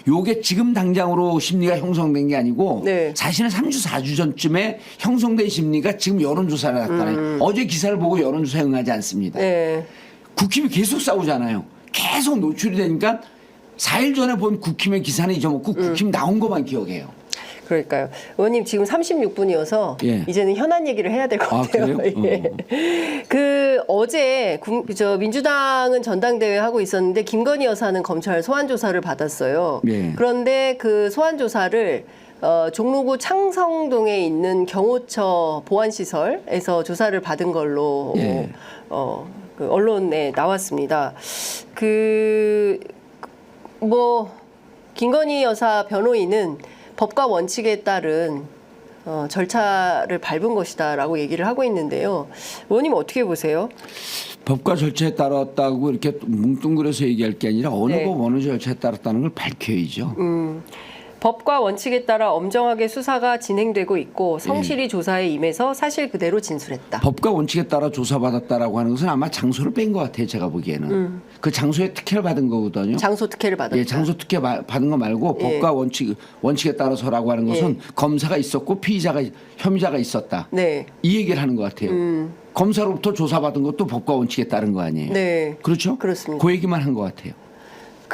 요게 지금 당장으로 심리가 형성된 게 아니고 네. 사실은 3주, 4주 전쯤에 형성된 심리가 지금 여론조사를 나타나요. 어제 기사를 보고 여론조사에 응하지 않습니다. 네. 국힘이 계속 싸우잖아요. 계속 노출이 되니까 4일 전에 본 국힘의 기사는 잊어먹고 국힘 나온 것만 기억해요. 그러니까요. 의원님 지금 36분이어서 예. 이제는 현안 얘기를 해야 될 것 같아요. 그래요? 예. 어제 민주당은 전당대회 하고 있었는데 김건희 여사는 검찰 소환 조사를 받았어요. 예. 그런데 그 소환 조사를 종로구 창성동에 있는 경호처 보안시설에서 조사를 받은 걸로 예. 그 언론에 나왔습니다. 김건희 여사 변호인은 법과 원칙에 따른 절차를 밟은 것이다라고 얘기를 하고 있는데요. 의원님 어떻게 보세요? 법과 절차에 따랐다고 이렇게 뭉뚱그려서 얘기할 게 아니라 어느 네. 법 어느 절차에 따랐다는 걸 밝혀야죠. 법과 원칙에 따라 엄정하게 수사가 진행되고 있고 성실히 조사에 임해서 사실 그대로 진술했다. 법과 원칙에 따라 조사받았다라고 하는 것은 아마 장소를 뺀 것 같아요. 제가 보기에는. 그 장소에 특혜를 받은 거거든요. 장소 특혜를 받았다. 예, 장소 특혜 받은 거 말고 예. 법과 원칙에 따라서라고 하는 것은 검사가 있었고 혐의자가 있었다. 네. 이 얘기를 하는 것 같아요. 검사로부터 조사받은 것도 법과 원칙에 따른 거 아니에요. 네. 그렇죠? 그렇습니다. 그 얘기만 한 것 같아요.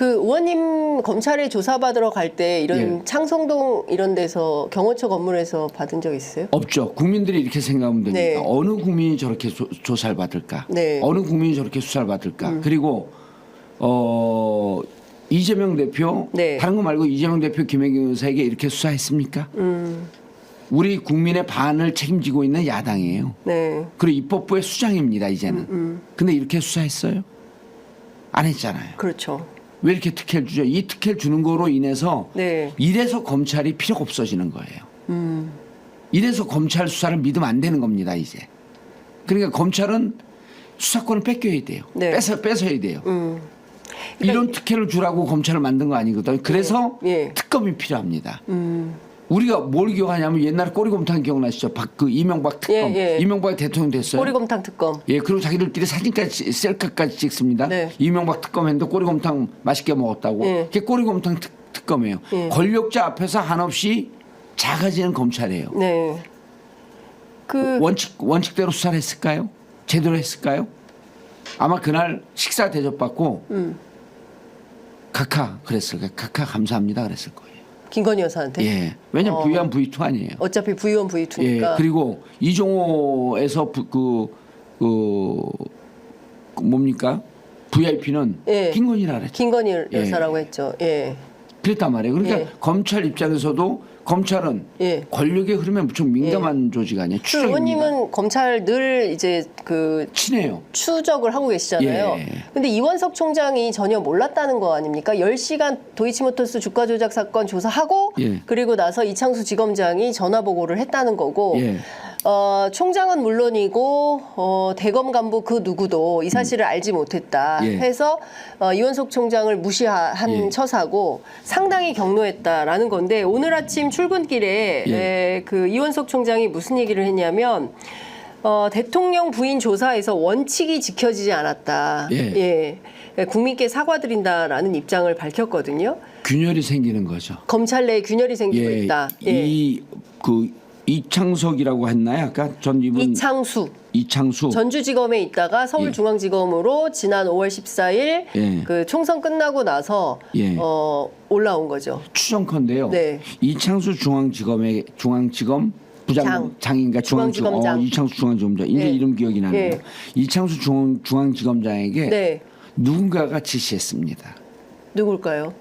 의원님 검찰에 조사받으러 갈 때 이런 예. 창성동 이런 데서 경호처 건물에서 받은 적 있어요? 없죠. 국민들이 이렇게 생각하면 됩니다. 네. 어느 국민이 저렇게 조사를 받을까? 네. 어느 국민이 저렇게 수사를 받을까? 그리고 이재명 대표 네. 다른 거 말고 이재명 대표 김혜경 여사에게 이렇게 수사했습니까? 우리 국민의 반을 책임지고 있는 야당이에요. 네. 그리고 입법부의 수장입니다. 이제는. 근데 이렇게 수사했어요? 안 했잖아요. 그렇죠. 왜 이렇게 특혜를 주죠? 이 특혜를 주는 거로 인해서 네. 이래서 검찰이 필요가 없어지는 거예요. 이래서 검찰 수사를 믿으면 안 되는 겁니다, 이제. 그러니까 검찰은 수사권을 뺏겨야 돼요. 네. 뺏어야 돼요. 이런 특혜를 주라고 검찰을 만든 거 아니거든요. 그래서 예. 특검이 필요합니다. 우리가 뭘 기억하냐면 옛날에 꼬리곰탕 기억나시죠? 그 이명박 특검. 예, 예. 이명박이 대통령 됐어요. 꼬리곰탕 특검. 예, 그리고 자기들끼리 사진까지 셀카까지 찍습니다. 네. 이명박 특검 했는데 꼬리곰탕 맛있게 먹었다고. 예. 그게 꼬리곰탕 특검이에요. 예. 권력자 앞에서 한없이 작아지는 검찰이에요. 네. 그 원칙대로 수사를 했을까요? 제대로 했을까요? 아마 그날 식사 대접받고 카카 그랬을 거예요. 카카 감사합니다 그랬을 거예요. 김건희 여사한테. 예. 왜냐면 V1, V2 아니에요. 어차피 V1, V2니까. 예. 그리고 이종호에서 뭡니까? VIP는 예. 김건희라 그랬죠. 김건희 예. 여사라고 했죠. 예. 그랬단 말이에요. 그러니까 예. 검찰 입장에서도 검찰은 예. 권력의 흐름에 무척 민감한 조직 아니에요. 그 추적입니다. 의원님은 검찰 늘 이제 그 친해요. 추적을 하고 계시잖아요. 예. 근데 이원석 총장이 전혀 몰랐다는 거 아닙니까? 10시간 도이치모터스 주가 조작 사건 조사하고 예. 그리고 나서 이창수 지검장이 전화 보고를 했다는 거고 예. 총장은 물론이고 대검 간부 그 누구도 이 사실을 알지 못했다 예. 해서 이원석 총장을 무시한 예. 처사고 상당히 경로했다라는 건데 오늘 아침 출근길에 예. 그 이원석 총장이 무슨 얘기를 했냐면 대통령 부인 조사에서 원칙이 지켜지지 않았다. 예. 예. 국민께 사과드린다라는 입장을 밝혔거든요. 균열이 생기는 거죠. 검찰 내에 균열이 생기고 예. 있다. 예. 이창석이라고 했나요? 아까 전 이분 이창수. 전주지검에 있다가 서울중앙지검으로 지난 5월 14일 예. 그 총선 끝나고 나서 예. 올라온 거죠. 추정컨대요. 네. 이창수 중앙지검 부장장인가 중앙지검장. 이창수 중앙지검장 이제 예. 이름 기억이 나네요. 예. 이창수 중앙지검장에게 네. 누군가가 지시했습니다. 누굴까요?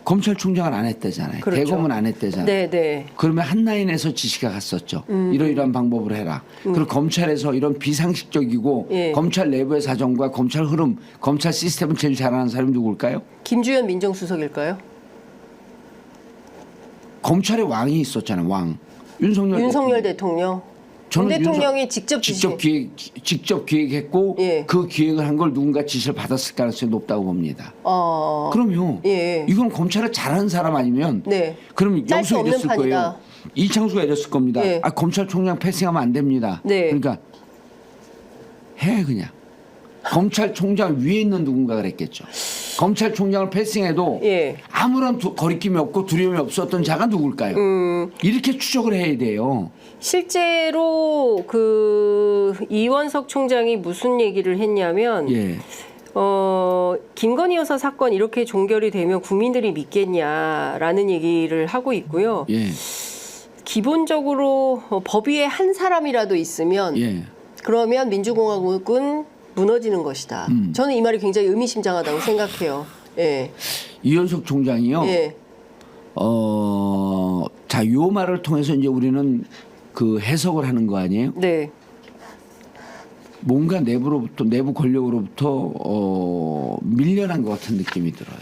검찰총장은 안 했대잖아요. 그렇죠. 대검은 안 했대잖아요. 네, 네. 그러면 한라인에서 지시가 갔었죠. 이러이러한 방법으로 해라. 그리고 검찰에서 이런 비상식적이고 예. 검찰 내부의 사정과 검찰 흐름, 검찰 시스템을 제일 잘하는 사람이 누굴까요? 김주현 민정수석일까요? 검찰의 왕이 있었잖아요. 왕. 윤석열 대통령. 윤 대통령이 직접 기획했고 예. 그 기획을 한 걸 누군가 지시를 받았을 가능성이 높다고 봅니다. 그럼요. 예. 이건 검찰을 잘하는 사람 아니면 네. 그럼 짤 여기서 수 없는 이랬을 판이다. 거예요. 이창수가 이랬을 겁니다. 예. 검찰총장 패싱하면 안 됩니다. 네. 그러니까 해 그냥. 검찰총장 위에 있는 누군가 그랬겠죠. 검찰총장을 패싱해도 예. 아무런 거리낌이 없고 두려움이 없었던 자가 누굴까요? 이렇게 추적을 해야 돼요. 실제로 그 이원석 총장이 무슨 얘기를 했냐면 예. 김건희 여사 사건 이렇게 종결이 되면 국민들이 믿겠냐라는 얘기를 하고 있고요. 예. 기본적으로 법 위에 한 사람이라도 있으면 예. 그러면 민주공화국은 무너지는 것이다. 저는 이 말이 굉장히 의미심장하다고 생각해요. 예. 이현석 총장이요. 예. 자, 요 말을 통해서 이제 우리는 그 해석을 하는 거 아니에요? 네. 뭔가 내부 권력으로부터 밀려난 것 같은 느낌이 들어요.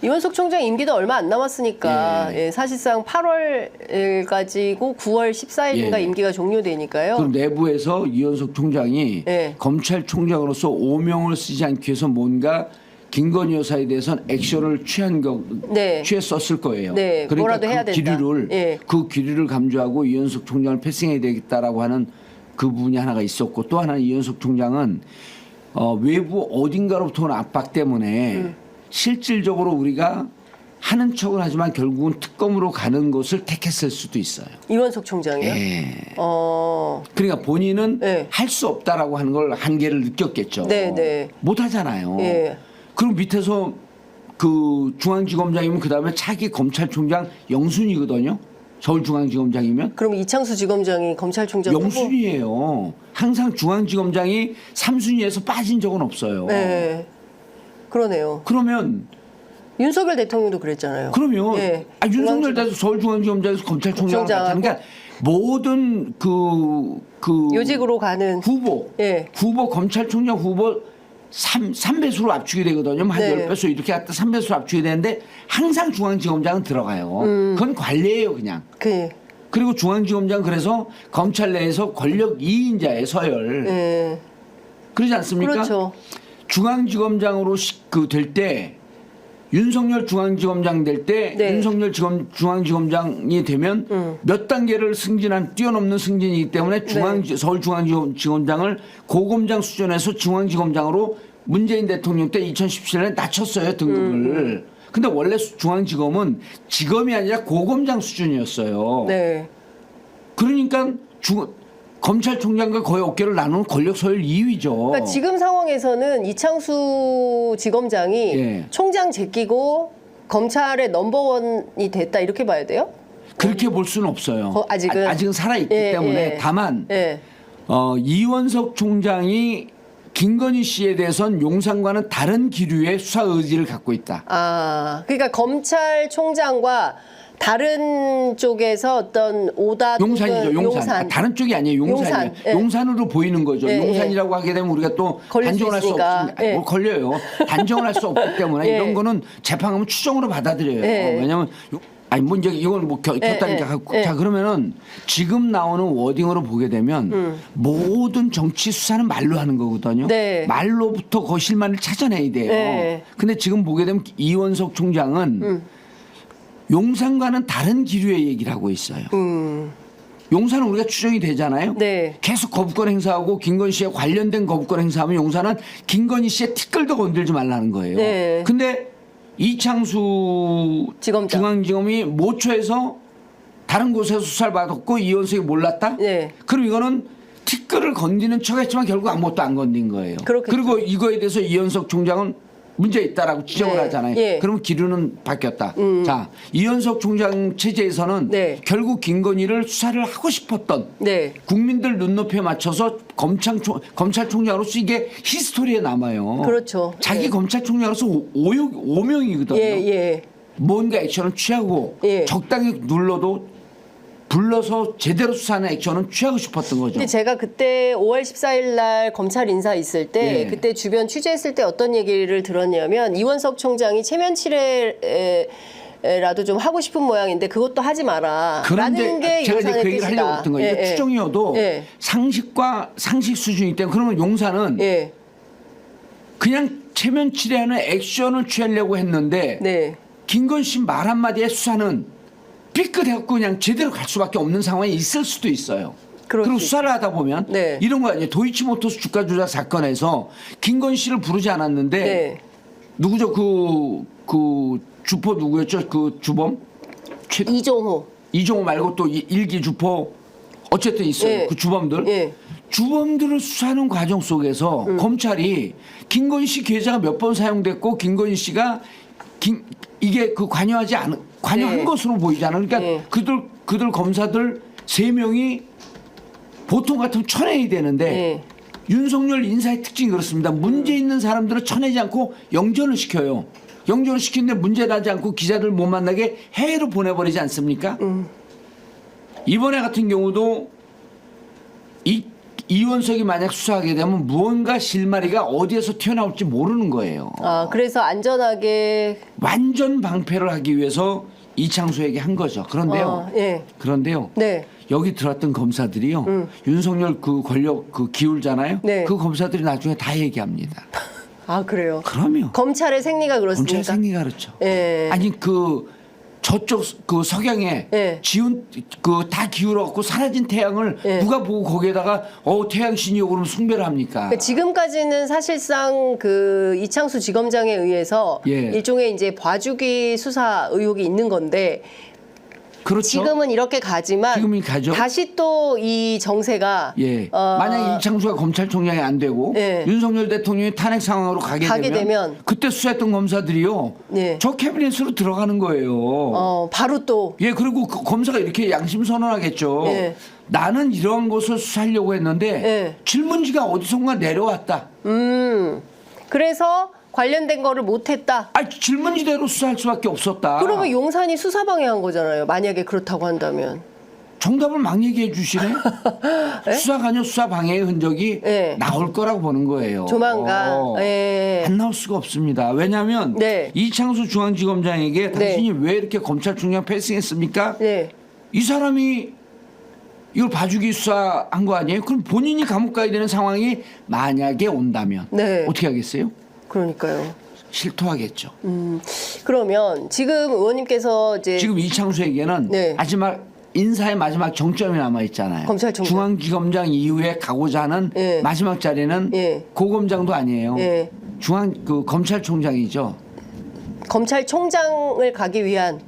이원석 총장 임기도 얼마 안 남았으니까 예, 사실상 8월까지고 9월 14일인가 예. 임기가 종료되니까요. 그럼 내부에서 이현석 총장이 예. 검찰총장으로서 오명을 쓰지 않기 위해서 뭔가 김건희 여사에 대해서는 액션을 네. 취했었을 거예요. 네. 그러니까 뭐라도 해야 된다. 예. 그 기류를 감주하고 이현석 총장을 패싱해야 되겠다라고 하는 그 부분이 하나가 있었고 또 하나는 이현석 총장은 외부 어딘가로부터 오는 압박 때문에 실질적으로 우리가 하는 척은 하지만 결국은 특검으로 가는 것을 택했을 수도 있어요. 이원석 총장이요? 예. 어. 그러니까 본인은 네. 할 수 없다라고 하는 걸 한계를 느꼈겠죠. 네, 네. 못 하잖아요. 예. 그럼 밑에서 그 중앙지검장이면 그다음에 차기 검찰총장 영순이거든요. 서울중앙지검장이면 그럼 이창수 지검장이 검찰총장 후보? 영순이에요. 항상 중앙지검장이 3순위에서 빠진 적은 없어요. 네. 그러네요. 그러면 윤석열 대통령도 그랬잖아요. 예. 윤석열 대통령 서울중앙지검장에서 검찰총장을 총장하고 그러니까 모든 그 요직으로 가는 후보 예. 검찰총장 후보 3배수로 압축이 되거든요. 한 네. 10배수 이렇게 갖다 3배수로 압축이 되는데 항상 중앙지검장은 들어가요. 그건 관례예요, 그냥. 그리고 중앙지검장 그래서 검찰 내에서 권력 2인자의 서열. 네. 그러지 않습니까? 그렇죠. 중앙지검장으로 될 때 윤석열 중앙지검장 될 때 네. 윤석열 중앙지검장이 되면 몇 단계를 뛰어넘는 승진이기 때문에 서울중앙지검장을 고검장 수준에서 중앙지검장으로 문재인 대통령 때 2017년에 낮췄어요, 등급을. 근데 원래 중앙지검은 지검이 아니라 고검장 수준이었어요. 네. 그러니까 검찰총장과 거의 어깨를 나누는 권력 서열 2위죠. 그러니까 지금 상황에서는 이창수 지검장이 예. 총장 제끼고 검찰의 넘버원이 됐다 이렇게 봐야 돼요? 그렇게 볼 수는 없어요. 아직은 살아있기 예, 때문에 예. 다만 예. 이원석 총장이 김건희 씨에 대해서는 용산과는 다른 기류의 수사 의지를 갖고 있다. 아, 그러니까 검찰총장과 다른 쪽에서 어떤 오다 용산이죠. 용산. 다른 쪽이 아니에요. 용산이에요. 용산, 예. 용산으로 보이는 거죠. 예, 용산이라고 하게 되면 우리가 또 걸릴 수 단정을 할 수 있으니까. 없습니다. 예. 걸려요. 단정을 할 수 없기 때문에 예. 이런 거는 재판하면 추정으로 받아들여요. 예. 왜냐하면 이제 이걸 겼다니까. 예. 자, 그러면은 지금 나오는 워딩으로 보게 되면 모든 정치 수사는 말로 하는 거거든요. 네. 말로부터 그 실마리를 찾아내야 돼요. 네. 근데 지금 보게 되면 이원석 총장은 용산과는 다른 기류의 얘기를 하고 있어요. 용산은 우리가 추정이 되잖아요. 네. 계속 거부권 행사하고 김건희 씨에 관련된 거부권 행사하면 용산은 김건희 씨의 티끌도 건들지 말라는 거예요. 네. 근데 이창수 지검장. 중앙지검이 모처에서 다른 곳에서 수사를 받았고 이원석이 몰랐다? 네. 그럼 이거는 티끌을 건드는 척했지만 결국 아무것도 안 건든 거예요. 그렇겠죠. 그리고 이거에 대해서 이원석 총장은 문제 있다라고 지적을 네. 하잖아요. 예. 그러면 기류는 바뀌었다. 자, 이원석 총장 체제에서는 네. 결국 김건희를 수사를 하고 싶었던 네. 국민들 눈높이에 맞춰서 검찰총장으로서 이게 히스토리에 남아요. 그렇죠. 자기 예. 검찰총장으로서 오명이거든요. 예. 뭔가 액션을 취하고 예. 적당히 눌러도 불러서 제대로 수사하는 액션은 취하고 싶었던 거죠. 근데 제가 그때 5월 14일 날 검찰 인사 있을 때 예. 그때 주변 취재했을 때 어떤 얘기를 들었냐면 이원석 총장이 체면 칠해라도 좀 하고 싶은 모양인데 그것도 하지 마라. 그런데 라는 게 제가 이제 용산의 그 얘기를 뜻이다. 하려고 했던 거예요. 이게 추정이어도 예. 상식과 상식 수준이기 때문에 그러면 용산은 예. 그냥 체면 칠해하는 액션을 취하려고 했는데 네. 김건희 씨 말 한마디에 수사는 삐끗해갖고 그냥 제대로 갈 수밖에 없는 상황이 있을 수도 있어요. 그럴 그리고 수 수사를 하다 보면 네. 이런 거 아니에요. 도이치모터스 주가 조작 사건에서 김건희 씨를 부르지 않았는데 네. 누구죠? 그 주포 누구였죠? 그 주범? 이종호. 이종호 말고 또 일기 주포 어쨌든 있어요. 예. 그 주범들. 예. 주범들을 수사하는 과정 속에서 검찰이 김건희 씨 계좌가 몇 번 사용됐고 김건희 씨가 이게 관여한 네. 것으로 보이잖아요. 그러니까 네. 그들 검사들 3명이 보통 같으면 쳐내야 되는데 네. 윤석열 인사의 특징이 그렇습니다. 문제 있는 사람들을 쳐내지 않고 영전을 시켜요. 영전을 시키는데 문제 나지 않고 기자들 못 만나게 해외로 보내버리지 않습니까? 이번에 같은 경우도 이원석이 만약 수사하게 되면 무언가 실마리가 어디에서 튀어나올지 모르는 거예요. 아, 그래서 안전하게 완전 방패를 하기 위해서 이창수에게 한 거죠. 그런데요. 예. 그런데요. 네. 여기 들어왔던 검사들이요. 윤석열 그 권력 기울잖아요. 네. 그 검사들이 나중에 다 얘기합니다. 아, 그래요. 그럼요. 검찰의 생리가 그렇습니까? 검찰 생리가 그렇죠. 예. 아니 저쪽 그 석양에 예. 지운 다 기울어갖고 사라진 태양을 예. 누가 보고 거기에다가 태양신이요 그러면 숭배를 합니까? 그러니까 지금까지는 사실상 그 이창수 지검장에 의해서 예. 일종의 이제 봐주기 수사 의혹이 있는 건데 그렇죠. 지금은 이렇게 가지만 지금이 가죠. 다시 또 이 정세가 예. 만약에 이창수가 검찰총장이 안 되고 예. 윤석열 대통령이 탄핵 상황으로 가게 되면 그때 수사했던 검사들이요. 예. 저 캐비넷으로 들어가는 거예요. 바로 또 예, 그리고 그 검사가 이렇게 양심 선언하겠죠. 예. 나는 이런 것을 수사하려고 했는데 예. 질문지가 어디선가 내려왔다. 그래서 관련된 거를 못했다. 질문지대로 수사할 수밖에 없었다. 그러면 용산이 수사방해한 거잖아요. 만약에 그렇다고 한다면. 정답을 막 얘기해 주시네. 수사관여 수사 방해의 흔적이 네. 나올 거라고 보는 거예요. 조만간. 네. 안 나올 수가 없습니다. 왜냐하면 네. 이창수 중앙지검장에게 당신이 왜 이렇게 검찰총장 패싱했습니까? 네. 이 사람이 이걸 봐주기 수사한 거 아니에요? 그럼 본인이 감옥 가야 되는 상황이 만약에 온다면 네. 어떻게 하겠어요? 그러니까요. 실토하겠죠. 그러면 지금 의원님께서 이제 지금 이창수에게는 네. 마지막 인사의 마지막 정점이 남아 있잖아요. 검찰총장. 중앙지검장 이후에 가고자 하는 예. 마지막 자리는 예. 고검장도 아니에요. 예. 검찰총장이죠. 검찰총장을 가기 위한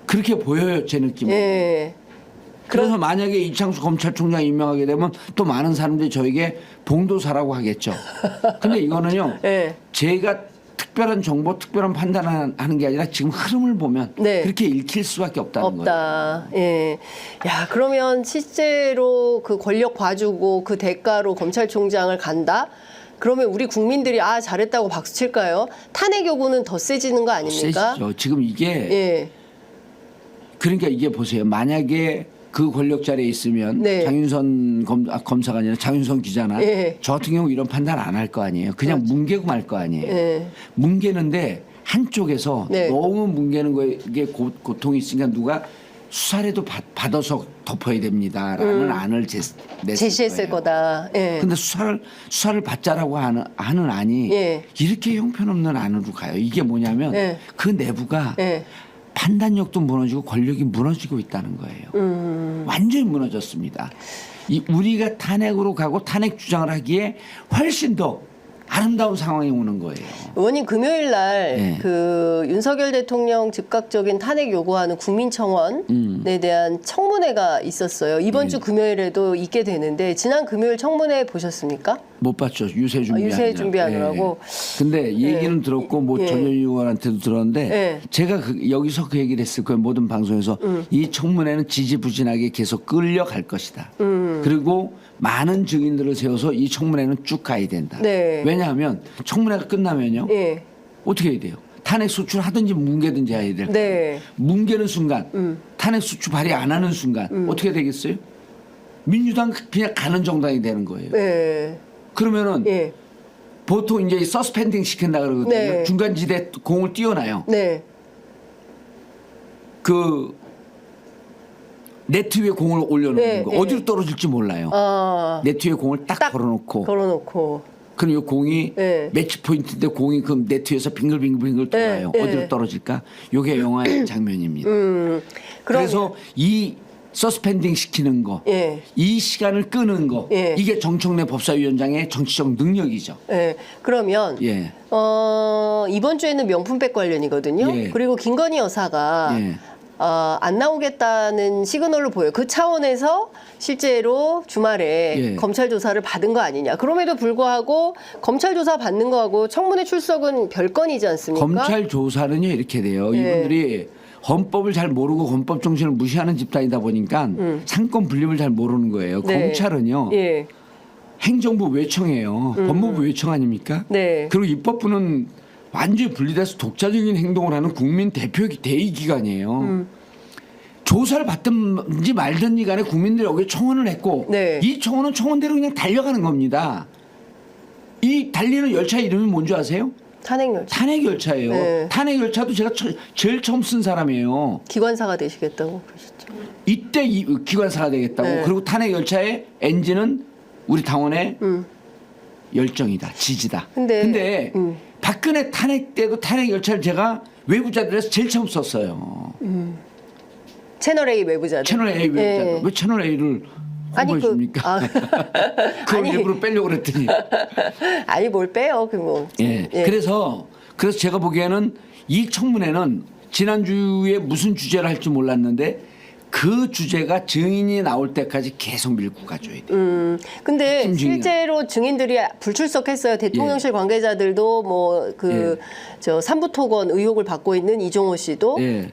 그렇게 보여요, 제 느낌은. 예. 그래서 만약에 이창수 검찰총장 임명하게 되면 또 많은 사람들이 저에게 봉도사라고 하겠죠. 근데 이거는요. 예. 제가 특별한 정보, 특별한 판단하는 게 아니라 지금 흐름을 보면 네. 그렇게 읽힐 수밖에 없다는 거예요. 없다. 예. 야, 그러면 실제로 그 권력 봐주고 그 대가로 검찰총장을 간다? 그러면 우리 국민들이 아, 잘했다고 박수 칠까요? 탄핵 요구는 더 세지는 거 아닙니까? 세지죠. 지금 이게 예. 그러니까 이게 보세요. 만약에 그 권력 자리에 있으면 네. 장윤선 검사가 아니라 장윤선 기자나 예. 저 같은 경우 이런 판단 안 할 거 아니에요. 그냥 그렇죠. 뭉개고 말 거 아니에요. 예. 뭉개는데 한쪽에서 네. 너무 뭉개는 거에 이게 고통이 있으니까 누가 수사라도 받아서 덮어야 됩니다라는 안을 냈을 제시했을 거예요. 거다. 예. 근데 수사를 받자라고 하는 안이 예. 이렇게 형편없는 안으로 가요. 이게 뭐냐면 예. 그 내부가 예. 판단력도 무너지고 권력이 무너지고 있다는 거예요. 완전히 무너졌습니다. 우리가 탄핵으로 가고 탄핵 주장을 하기에 훨씬 더 아름다운 상황이 오는 거예요. 의원님 금요일 날 네. 그 윤석열 대통령 즉각적인 탄핵 요구하는 국민청원에 대한 청문회가 있었어요. 이번 주 금요일에도 있게 되는데 지난 금요일 청문회 보셨습니까? 못 봤죠. 유세 준비하느라고. 근데 얘기는 들었고 뭐 예. 전현희 의원한테도 들었는데 예. 제가 여기서 그 얘기를 했을 거예요. 모든 방송에서 이 청문회는 지지부진하게 계속 끌려갈 것이다. 그리고 많은 증인들을 세워서 이 청문회는 쭉 가야 된다. 네. 왜냐하면 청문회가 끝나면요. 예. 어떻게 해야 돼요? 탄핵 소추하든지 뭉개든지 해야 돼요. 네. 뭉개는 순간 탄핵 소추 발의 안 하는 순간 어떻게 되겠어요? 민주당 그냥 가는 정당이 되는 거예요. 네. 그러면은 예. 보통 이제 서스펜딩 시킨다 그러거든요. 네. 중간지대 공을 띄워놔요. 네. 그 네트 위에 공을 올려놓는 네, 거. 네. 어디로 떨어질지 몰라요. 아. 네트 위에 공을 딱 걸어놓고 걸어놓고. 그럼 이 공이 네. 매치 포인트인데 공이 그 네트 위에서 빙글빙글 돌아요. 네, 네. 어디로 떨어질까? 이게 영화의 장면입니다. 그럼 그래서 이 서스펜딩 시키는 거, 예. 이 시간을 끄는 거, 예. 이게 정청래 법사위원장의 정치적 능력이죠. 예. 그러면 예. 이번 주에는 명품백 관련이거든요. 예. 그리고 김건희 여사가 예. 안 나오겠다는 시그널로 보여요. 그 차원에서 실제로 주말에 예. 검찰 조사를 받은 거 아니냐. 그럼에도 불구하고 검찰 조사 받는 거하고 청문회 출석은 별건이지 않습니까? 검찰 조사는요 이렇게 돼요. 예. 이분들이 헌법을 잘 모르고 헌법 정신을 무시하는 집단이다 보니까 상권 분립을 잘 모르는 거예요. 네. 검찰은요 예. 행정부 외청이에요. 법무부 외청 아닙니까? 네. 그리고 입법부는 완전히 분리돼서 독자적인 행동을 하는 국민 대표 대의기관이에요. 조사를 받든지 말든지 간에 국민들이 여기에 청원을 했고 네. 이 청원은 청원대로 그냥 달려가는 겁니다. 이 달리는 열차 이름이 뭔지 아세요? 탄핵 열차. 탄핵 열차예요. 네. 탄핵 열차도 제가 제일 처음 쓴 사람이에요. 기관사가 되시겠다고 그러셨죠. 이때 기관사가 되겠다고. 네. 그리고 탄핵 열차의 엔진은 우리 당원의 열정이다, 지지다. 근데, 박근혜 탄핵 때도 탄핵 열차를 제가 외부자들에서 제일 처음 썼어요. 채널 A 외부자들. 채널 A 외부자들. 예. 왜 채널 A를 아니, 홍보해줍니까? 그걸 아니. 일부러 빼려고 그랬더니. 아니 뭘 빼요, 그 뭐. 예. 예. 그래서 제가 보기에는 이 청문회는 지난주에 무슨 주제를 할지 몰랐는데 그 주제가 증인이 나올 때까지 계속 밀고 가줘야 돼요. 근데 핵심 증인. 실제로 증인들이 불출석했어요. 대통령실 예. 관계자들도 뭐 그 저 삼부토건 의혹을 받고 있는 이종호 씨도 예.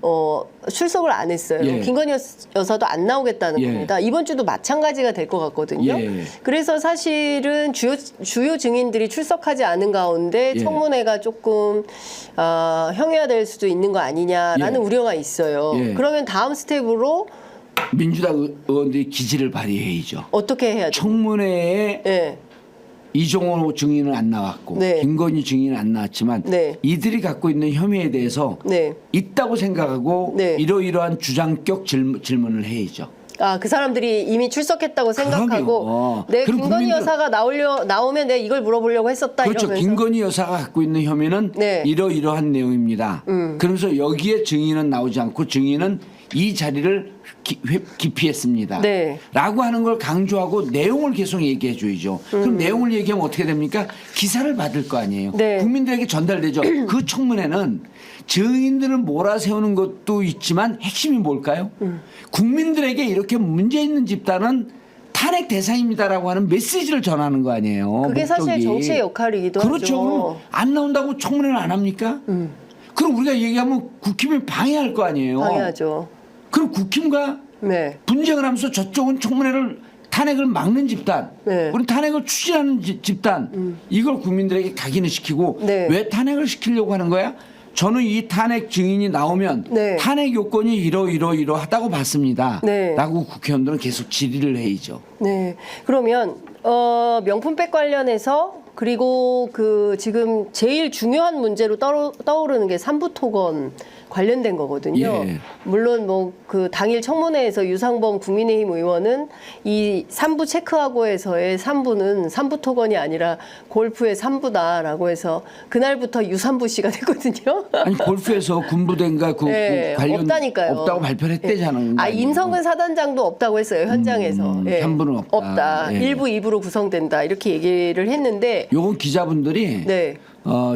출석을 안 했어요. 예. 김건희 여사도 안 나오겠다는 예. 겁니다. 이번 주도 마찬가지가 될 것 같거든요. 예. 그래서 사실은 주요 증인들이 출석하지 않은 가운데 예. 청문회가 조금 형해화될 수도 있는 거 아니냐라는 예. 우려가 있어요. 예. 그러면 다음 스텝으로 민주당 의원들이 기지를 발휘해야죠. 어떻게 해야 돼? 청문회에 예. 이종호 증인은 안 나왔고 네. 김건희 증인은 안 나왔지만 네. 이들이 갖고 있는 혐의에 대해서 네. 있다고 생각하고 네. 이러이러한 주장격 질문을 해야죠. 아, 그 사람들이 이미 출석했다고 생각하고 그럼요. 내 그럼 김건희 국민들- 여사가 나오면 내가 이걸 물어보려고 했었다 그렇죠. 이러면서 김건희 여사가 갖고 있는 혐의는 네. 이러이러한 내용입니다. 그러면서 여기에 증인은 나오지 않고 증인은 이 자리를 기피했습니다. 네. 라고 하는 걸 강조하고 내용을 계속 얘기해 줘야죠. 그럼 내용을 얘기하면 어떻게 됩니까? 기사를 받을 거 아니에요. 네. 국민들에게 전달되죠. 그 청문회는 증인들을 몰아세우는 것도 있지만 핵심이 뭘까요? 국민들에게 이렇게 문제 있는 집단은 탄핵 대상입니다라고 하는 메시지를 전하는 거 아니에요. 그게 사실 목적이. 정치의 역할이기도 그렇죠. 그럼 하죠. 안 나온다고 청문회를 안 합니까? 그럼 우리가 얘기하면 국힘이 방해할 거 아니에요. 방해하죠. 그럼 국힘과 네. 분쟁을 하면서 저쪽은 청문회를 탄핵을 막는 집단, 네. 우리 탄핵을 추진하는 집단, 이걸 국민들에게 각인을 시키고 네. 왜 탄핵을 시키려고 하는 거야? 저는 이 탄핵 증인이 나오면 네. 탄핵 요건이 이러이러하다고 봤습니다. 네. 라고 국회의원들은 계속 질의를 해야죠. 네. 그러면 명품백 관련해서 그리고 그 지금 제일 중요한 문제로 떠오르는 게 삼부토건 관련된 거거든요. 예. 물론 뭐 그 당일 청문회에서 유상범 국민의힘 의원은 이 3부 체크하고에서의 3부는 삼부토건이 아니라 골프의 3부다라고 해서 그날부터 유삼부 씨가 됐거든요. 아니 골프에서 군부대인가 그 네, 관련 없다니까요. 없다고 발표를 했대잖아요. 아, 임성근 사단장도 없다고 했어요, 현장에서. 예. 3부는 없다. 예. 1부, 2부로 구성된다. 이렇게 얘기를 했는데 요건 기자분들이 네.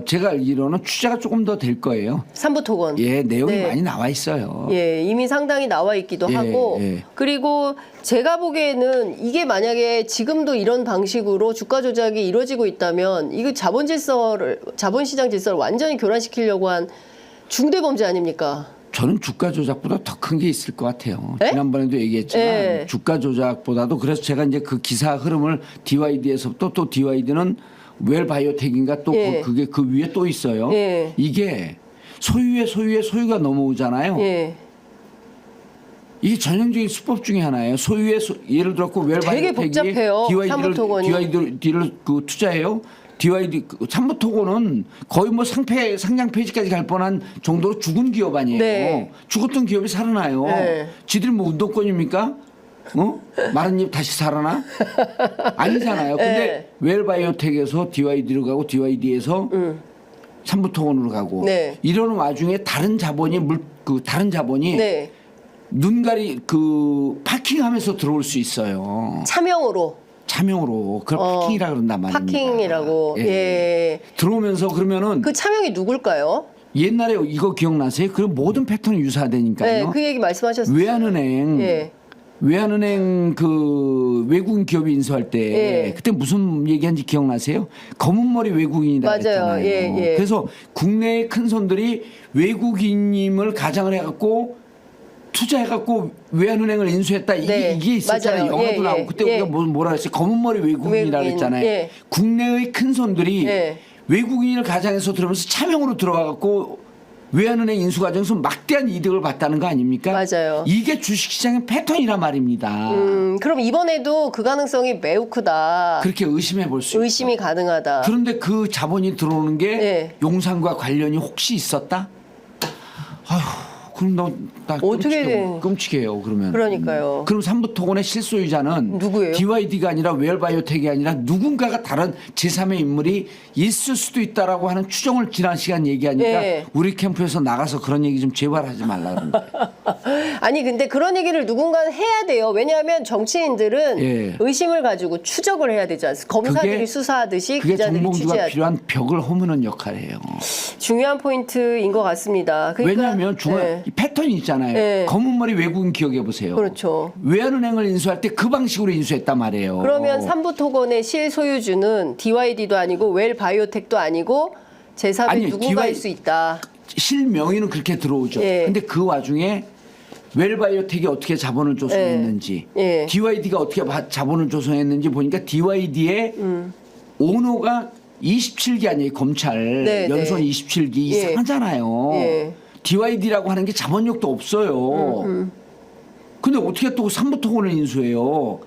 제가 알기로는 취재가 조금 더 될 거예요. 삼부토건. 예, 내용이 네. 많이 나와 있어요. 예, 이미 상당히 나와 있기도 예, 하고 예. 그리고 제가 보기에는 이게 만약에 지금도 이런 방식으로 주가 조작이 이루어지고 있다면 이거 자본시장 질서를 완전히 교란시키려고 한 중대 범죄 아닙니까? 저는 주가 조작보다 더 큰 게 있을 것 같아요. 예? 지난번에도 얘기했지만 예. 주가 조작보다도 그래서 제가 이제 그 기사 흐름을 DYD에서부터 또 DYD는 웰바이오텍인가 또 예. 그게 그 위에 또 있어요. 예. 이게 소유가 넘어오잖아요. 예. 이게 전형적인 수법 중에 하나예요. 예를 들어 그 되게 웰바이오텍이 복잡해요. 삼부토건이. DYD를 그 투자해요. DYD 삼부토건은 거의 뭐 상장 폐지까지 갈 뻔한 정도로 죽은 기업 아니에요. 네. 죽었던 기업이 살아나요. 네. 지들이 뭐 운동권입니까? 마른 잎 다시 살아나? 아니잖아요. 근데 웰바이오텍에서 DYD로 가고 DYD에서 삼부토건으로 가고 네. 이런 와중에 다른 자본이 네. 눈가리 파킹하면서 들어올 수 있어요. 차명으로 그걸 파킹이라 그런단 말입니다. 파킹이라고. 예. 들어오면서 그러면은 그 차명이 누굴까요? 옛날에 이거 기억나세요? 그럼 모든 패턴이 네, 유사하다니까요. 그 얘기 말씀하셨어요. 외환은행 예. 그 외국인 기업이 인수할 때 예. 그때 무슨 얘기한지 기억나세요? 검은 머리 외국인이라고 맞아요. 했잖아요. 예, 예. 그래서 국내의 큰 손들이 외국인임을 가장을 해갖고 투자해갖고 외환은행을 인수했다 네, 이게 있었잖아요. 맞아요. 영화도 예, 나오고 예, 그때 예. 우리가 뭐라 그랬어요? 검은 머리 외국인이라고 외국인, 했잖아요. 예. 국내의 큰 손들이 예. 외국인을 가장해서 들어오면서 차명으로 들어가갖고 외환은행 인수 과정에서 막대한 이득을 봤다는 거 아닙니까? 맞아요. 이게 주식시장의 패턴이란 말입니다. 그럼 이번에도 그 가능성이 매우 크다. 그렇게 의심해 볼 수 있어요. 의심이 가능하다. 그런데 그 자본이 들어오는 게 네. 용산과 관련이 혹시 있었다? 아휴, 그럼 나 어떻게 돼? 끔찍해요. 그러면. 그러니까요. 그럼 삼부토건의 실소유자는 누구예요? DYD가 아니라 웰바이오텍이 아니라 누군가가 다른 제3의 인물이 있을 수도 있다라고 하는 추정을 지난 시간 얘기하니까 예. 우리 캠프에서 나가서 그런 얘기 좀 제발 하지 말라 그러는데. 아니 근데 그런 얘기를 누군가 해야 돼요. 왜냐하면 정치인들은 예. 의심을 가지고 추적을 해야 되지 않습니까? 검사들이 수사하듯이 그게 기자들이 정봉주가 취재하듯이. 필요한 벽을 허무는 역할이에요. 중요한 포인트인 것 같습니다. 그러니까, 왜냐하면 네. 이 패턴이 있잖아요. 네. 검은 머리 외국인 기억해 보세요. 그렇죠. 외환은행을 인수할 때 그 방식으로 인수했단 말이에요. 그러면 삼부토건의 실소유주는 DYD도 아니고 웰바이오텍도 아니고 제3의 아니, 누군가일 수 있다. 실명의는 그렇게 들어오죠. 예. 근데 그 와중에 웰바이오텍이 어떻게 자본을 조성했는지, 예. DYD가 어떻게 자본을 조성했는지 보니까 DYD의 오너가 27기 아니에요. 검찰 네, 연수원 네. 27기 예. 이상하잖아요. 예. DYD라고 하는 게 자본력도 없어요. 근데 어떻게 또 삼부토건을 인수해요?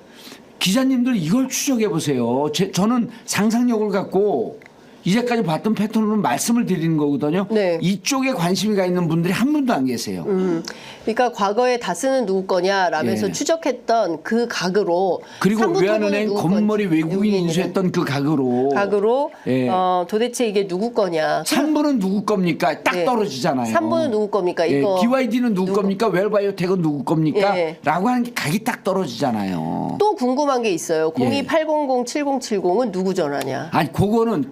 기자님들 이걸 추적해 보세요. 저는 상상력을 갖고 이제까지 봤던 패턴으로 말씀을 드리는 거거든요. 네. 이쪽에 관심이 가 있는 분들이 한 분도 안 계세요. 그러니까 과거에 다스는 누구 거냐라면서 예. 추적했던 그 각으로 그리고 삼부토건은 외환은행 누구 검은머리 건지, 외국인 인수했던 그 각으로 예. 예. 도대체 이게 누구 거냐. 3부는 누구 겁니까? 딱 예. 떨어지잖아요. 3부는 누구 겁니까? 예. 이거 BYD는 누구 겁니까? 웰바이오텍은 누구 겁니까? 예. 라고 하는 게 각이 딱 떨어지잖아요. 또 궁금한 게 있어요. 예. 028007070은 누구 전화냐? 아니 그거를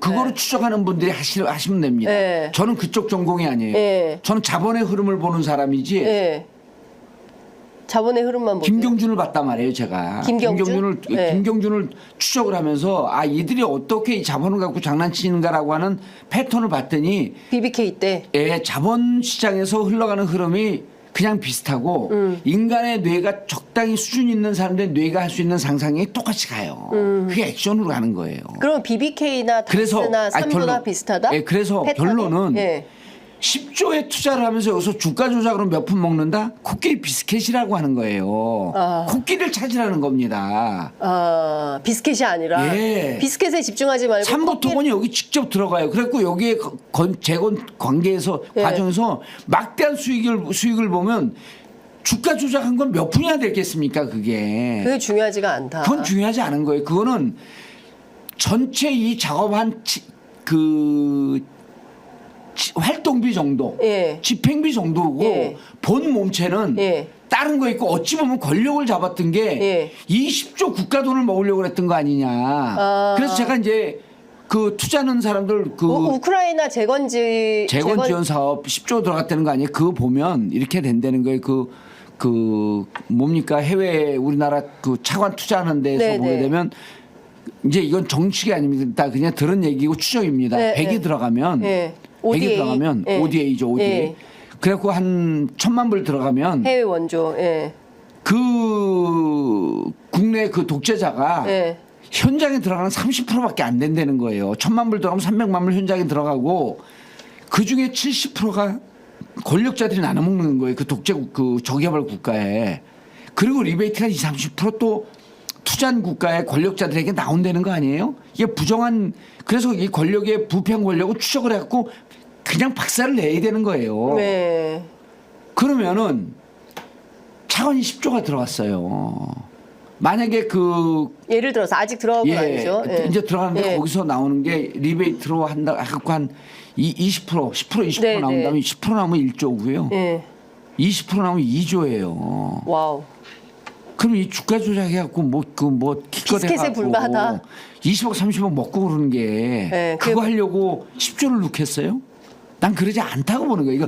추적하는 분들이 하시면 됩니다. 예. 저는 그쪽 전공이 아니에요. 예. 저는 자본의 흐름을 보는 사람이지 예. 자본의 흐름만 보세요. 김경준을 봤단 말이에요, 제가. 김경준? 예. 김경준을 추적을 하면서 아 이들이 어떻게 이 자본을 갖고 장난치는가라고 하는 패턴을 봤더니 BBK 때. 예, 자본 시장에서 흘러가는 흐름이 그냥 비슷하고 인간의 뇌가 적당히 수준 있는 사람들의 뇌가 할 수 있는 상상이 똑같이 가요. 그게 액션으로 가는 거예요. 그럼 BBK나 그래서 다스나 삼부나 비슷하다? 예, 그래서 패턴이? 결론은 예. 10조의 투자를 하면서 여기서 주가 조작으로 몇 푼 먹는다? 코끼리 비스켓이라고 하는 거예요. 아. 코끼리를 찾으라는 겁니다. 비스켓이 아니라 예. 비스켓에 집중하지 말고 삼부토건이 여기 직접 들어가요. 그래갖고 여기에 재건 관계에서 예. 과정에서 막대한 수익을 보면 주가 조작한 건 몇 푼이나 되겠습니까? 그게 중요하지가 않다. 그건 중요하지 않은 거예요. 그거는 전체 이 작업한 활동비 정도, 예. 집행비 정도고 예. 본 몸체는 예. 다른 거 있고 어찌 보면 권력을 잡았던 게 예. 20조 국가 돈을 먹으려고 그랬던 거 아니냐. 그래서 제가 이제 그 투자하는 사람들 우크라이나 재건 지원 사업 10조 들어갔다는 거 아니에요? 그거 보면 이렇게 된다는 거예요. 뭡니까 해외 우리나라 그 차관 투자하는 데서 네네. 보게 되면 이제 이건 정치가 아닙니다. 그냥 들은 얘기고 추정입니다. 네, 100이 네. 들어가면 예. 100이 ODA. 들어가면 예. ODA죠, ODA. 예. 그래갖고 한 1,000만 불 들어가면 해외 원조. 예. 그 국내 그 독재자가 예. 현장에 들어가는 30%밖에 안 된다는 거예요. 1,000만 불 들어가면 300만 불 현장에 들어가고 그 중에 70%가 권력자들이 나눠 먹는 거예요. 그 저개발 국가에. 그리고 리베이트가 30%또 투자한 국가의 권력자들에게 나온다는 거 아니에요? 이게 그래서 이 권력의 부패한 권력을 추적을 해갖고 그냥 박살을 내야 되는 거예요. 네. 그러면은 차관이 10조가 들어갔어요. 만약에 예를 들어서 아직 들어간 건 아니죠. 예. 이제 들어가는데 예. 거기서 나오는 게 리베이트로 한다 해갖고 한 20%, 10% 20% 네, 나온 네. 다음에 10% 나오면 1조고요. 예. 20% 나오면 2조예요. 와우. 그럼 이 주가 조작해갖고 기껏 비스켓에 불과하다. 20억 30억 먹고 그러는 게 네, 그거 하려고 10조를 넣겠어요? 난 그러지 않다고 보는 거예요.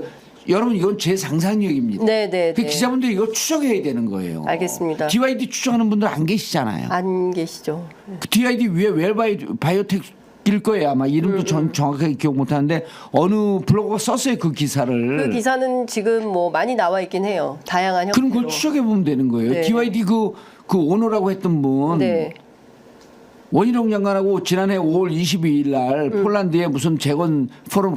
여러분 이건 제 상상력입니다. 네네. 그 기자분들이 이걸 추적해야 되는 거예요. 알겠습니다. DYD 추적하는 분들 안 계시잖아요. 안 계시죠. 그 DYD 위에 웰바이오텍일 거예요. 아마 이름도 전 정확하게 기억 못하는데 어느 블로거가 썼어요 그 기사를. 그 기사는 지금 뭐 많이 나와 있긴 해요. 다양한 형태로. 그럼 그걸 추적해 보면 되는 거예요. 네. DYD 그 오너라고 했던 분. 네. 원희룡 장관하고 지난해 5월 22일 날 폴란드에 무슨 재건 포럼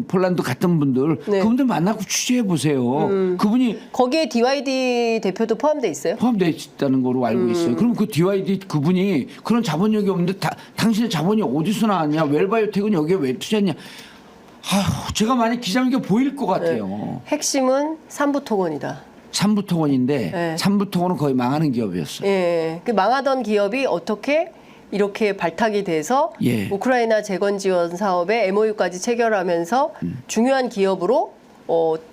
폴란드 같은 분들 네. 그분들 만나고 취재해 보세요. 그분이 거기에 DYD 대표도 포함돼 있어요? 포함되어 있다는 거로 알고 있어요. 그럼 그 DYD 그분이 그런 자본력이 없는데 당신의 자본이 어디서 나왔냐? 웰바이오텍은 여기에 왜 투자했냐? 아휴, 제가 만약 기자님 게 보일 것 같아요. 핵심은 삼부토건이다. 삼부토건인데 네. 삼부토건은 거의 망하는 기업이었어요. 예. 그 망하던 기업이 어떻게 이렇게 발탁이 돼서 예. 우크라이나 재건 지원 사업에 MOU까지 체결하면서 중요한 기업으로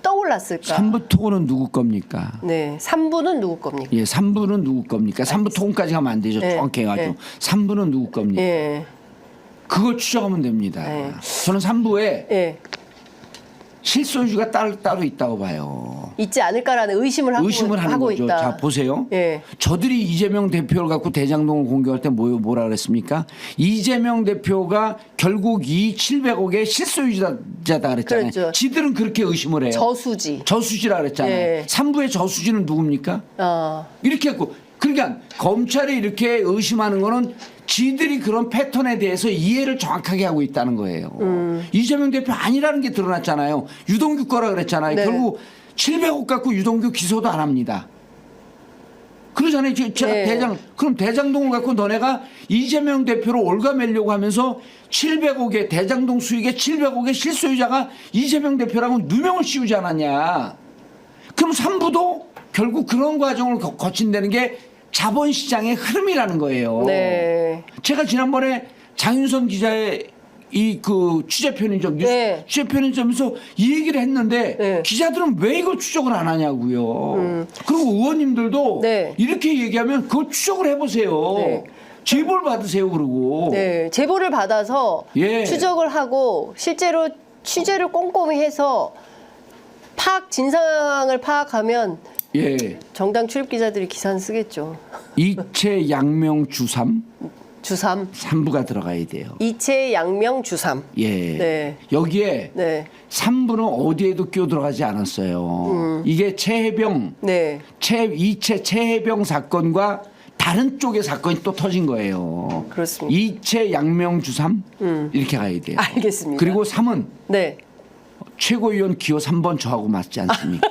떠올랐을까? 삼부토건은 누구 겁니까? 네. 3부는 누구 겁니까? 예, 3부는 누구 겁니까? 3부 토건까지 가면 안 되죠. 예, 정확히 해가지고. 예. 3부는 누구 겁니까? 예. 그걸 추적하면 됩니다. 예. 저는 3부에 예. 실소유주가 따로 있다고 봐요. 있지 않을까라는 의심을 하는 하고 거죠. 있다. 자, 보세요. 예. 저들이 이재명 대표를 갖고 대장동을 공격할 때 뭐라 그랬습니까? 이재명 대표가 결국 이 700억의 실소유자다 그랬잖아요. 그렇죠. 지들은 그렇게 의심을 해요. 저수지라 그랬잖아요. 예. 3부의 저수지는 누굽니까? 이렇게 했고 그러니까 검찰이 이렇게 의심하는 거는 지들이 그런 패턴에 대해서 이해를 정확하게 하고 있다는 거예요. 이재명 대표 아니라는 게 드러났잖아요. 유동규 거라 그랬잖아요. 네. 결국 700억 갖고 유동규 기소도 안 합니다. 그러잖아요. 제가 네. 그럼 대장동을 갖고 너네가 이재명 대표를 올가매려고 하면서 700억의 대장동 수익의 700억의 실소유자가 이재명 대표라고 누명을 씌우지 않았냐. 그럼 3부도 결국 그런 과정을 거친다는 게 자본시장의 흐름이라는 거예요. 네. 제가 지난번에 장윤선 기자의 이 그 취재 편의점 뉴스 네. 취재 편의점에서 이 얘기를 했는데 네. 기자들은 왜 이걸 추적을 안 하냐고요. 그리고 의원님들도 네. 이렇게 얘기하면 그거 추적을 해보세요. 네. 제보를 받으세요. 그러고 네, 제보를 받아서 예. 추적을 하고 실제로 취재를 꼼꼼히 해서 진상을 파악하면 예 정당 출입 기자들이 기사는 쓰겠죠. 이체 양명 주삼 주삼. 3부가 들어가야 돼요. 이체 양명 주삼. 예 네. 여기에 네. 3부는 어디에도 끼어 들어가지 않았어요. 이게 최해병 네. 이체 최해병 사건과 다른 쪽의 사건이 또 터진 거예요. 그렇습니다. 이체 양명 주삼 이렇게 가야 돼요. 알겠습니다. 그리고 3은 네. 최고위원 기호 3번 저하고 맞지 않습니까?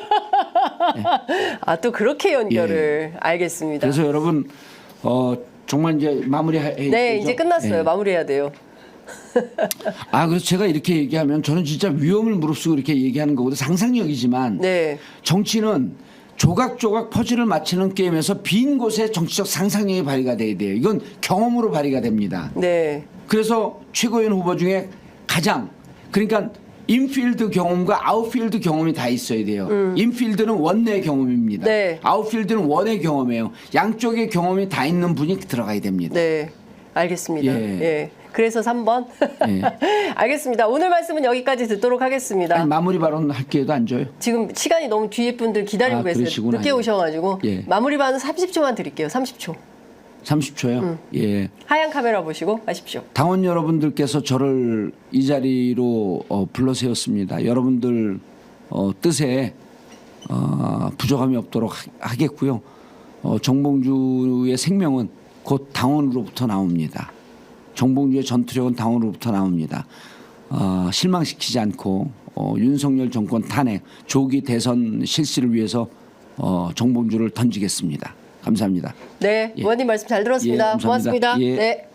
아, 또 그렇게 연결을. 알겠습니다. 그래서 여러분 정말 이제 마무리해 네, 이제 끝났어요. 예. 마무리해야 돼요. 그래서 제가 이렇게 얘기하면 저는 진짜 위험을 무릅쓰고 이렇게 얘기하는 거거든요. 상상력이지만 네. 정치는 조각조각 퍼즐을 맞추는 게임에서 빈 곳에 정치적 상상력이 발휘가 돼야 돼요. 이건 경험으로 발휘가 됩니다. 네. 그래서 최고위원 후보 중에 가장 그러니까 인필드 경험과 아웃필드 경험이 다 있어야 돼요. 인필드는 원내 경험입니다. 네. 아웃필드는 원의 경험이에요. 양쪽의 경험이 다 있는 분이 들어가야 됩니다. 네. 알겠습니다. 예. 예. 그래서 3번. 예. 알겠습니다. 오늘 말씀은 여기까지 듣도록 하겠습니다. 아니, 마무리 발언 할 기회도 안 줘요. 지금 시간이 너무 뒤에 분들 기다리고 계세요. 그러시구나. 늦게 오셔가지고. 예. 마무리 발언 30초만 드릴게요. 30초. 30초요. 예. 하얀 카메라 보시고 하십시오. 당원 여러분들께서 저를 이 자리로 불러 세웠습니다. 여러분들 뜻에 부족함이 없도록 하겠고요. 정봉주의 생명은 곧 당원으로부터 나옵니다. 정봉주의 전투력은 당원으로부터 나옵니다. 실망시키지 않고 윤석열 정권 탄핵 조기 대선 실시를 위해서 정봉주를 던지겠습니다. 감사합니다. 네, 의원님 말씀 잘 들었습니다. 예, 감사합니다. 고맙습니다. 예. 네.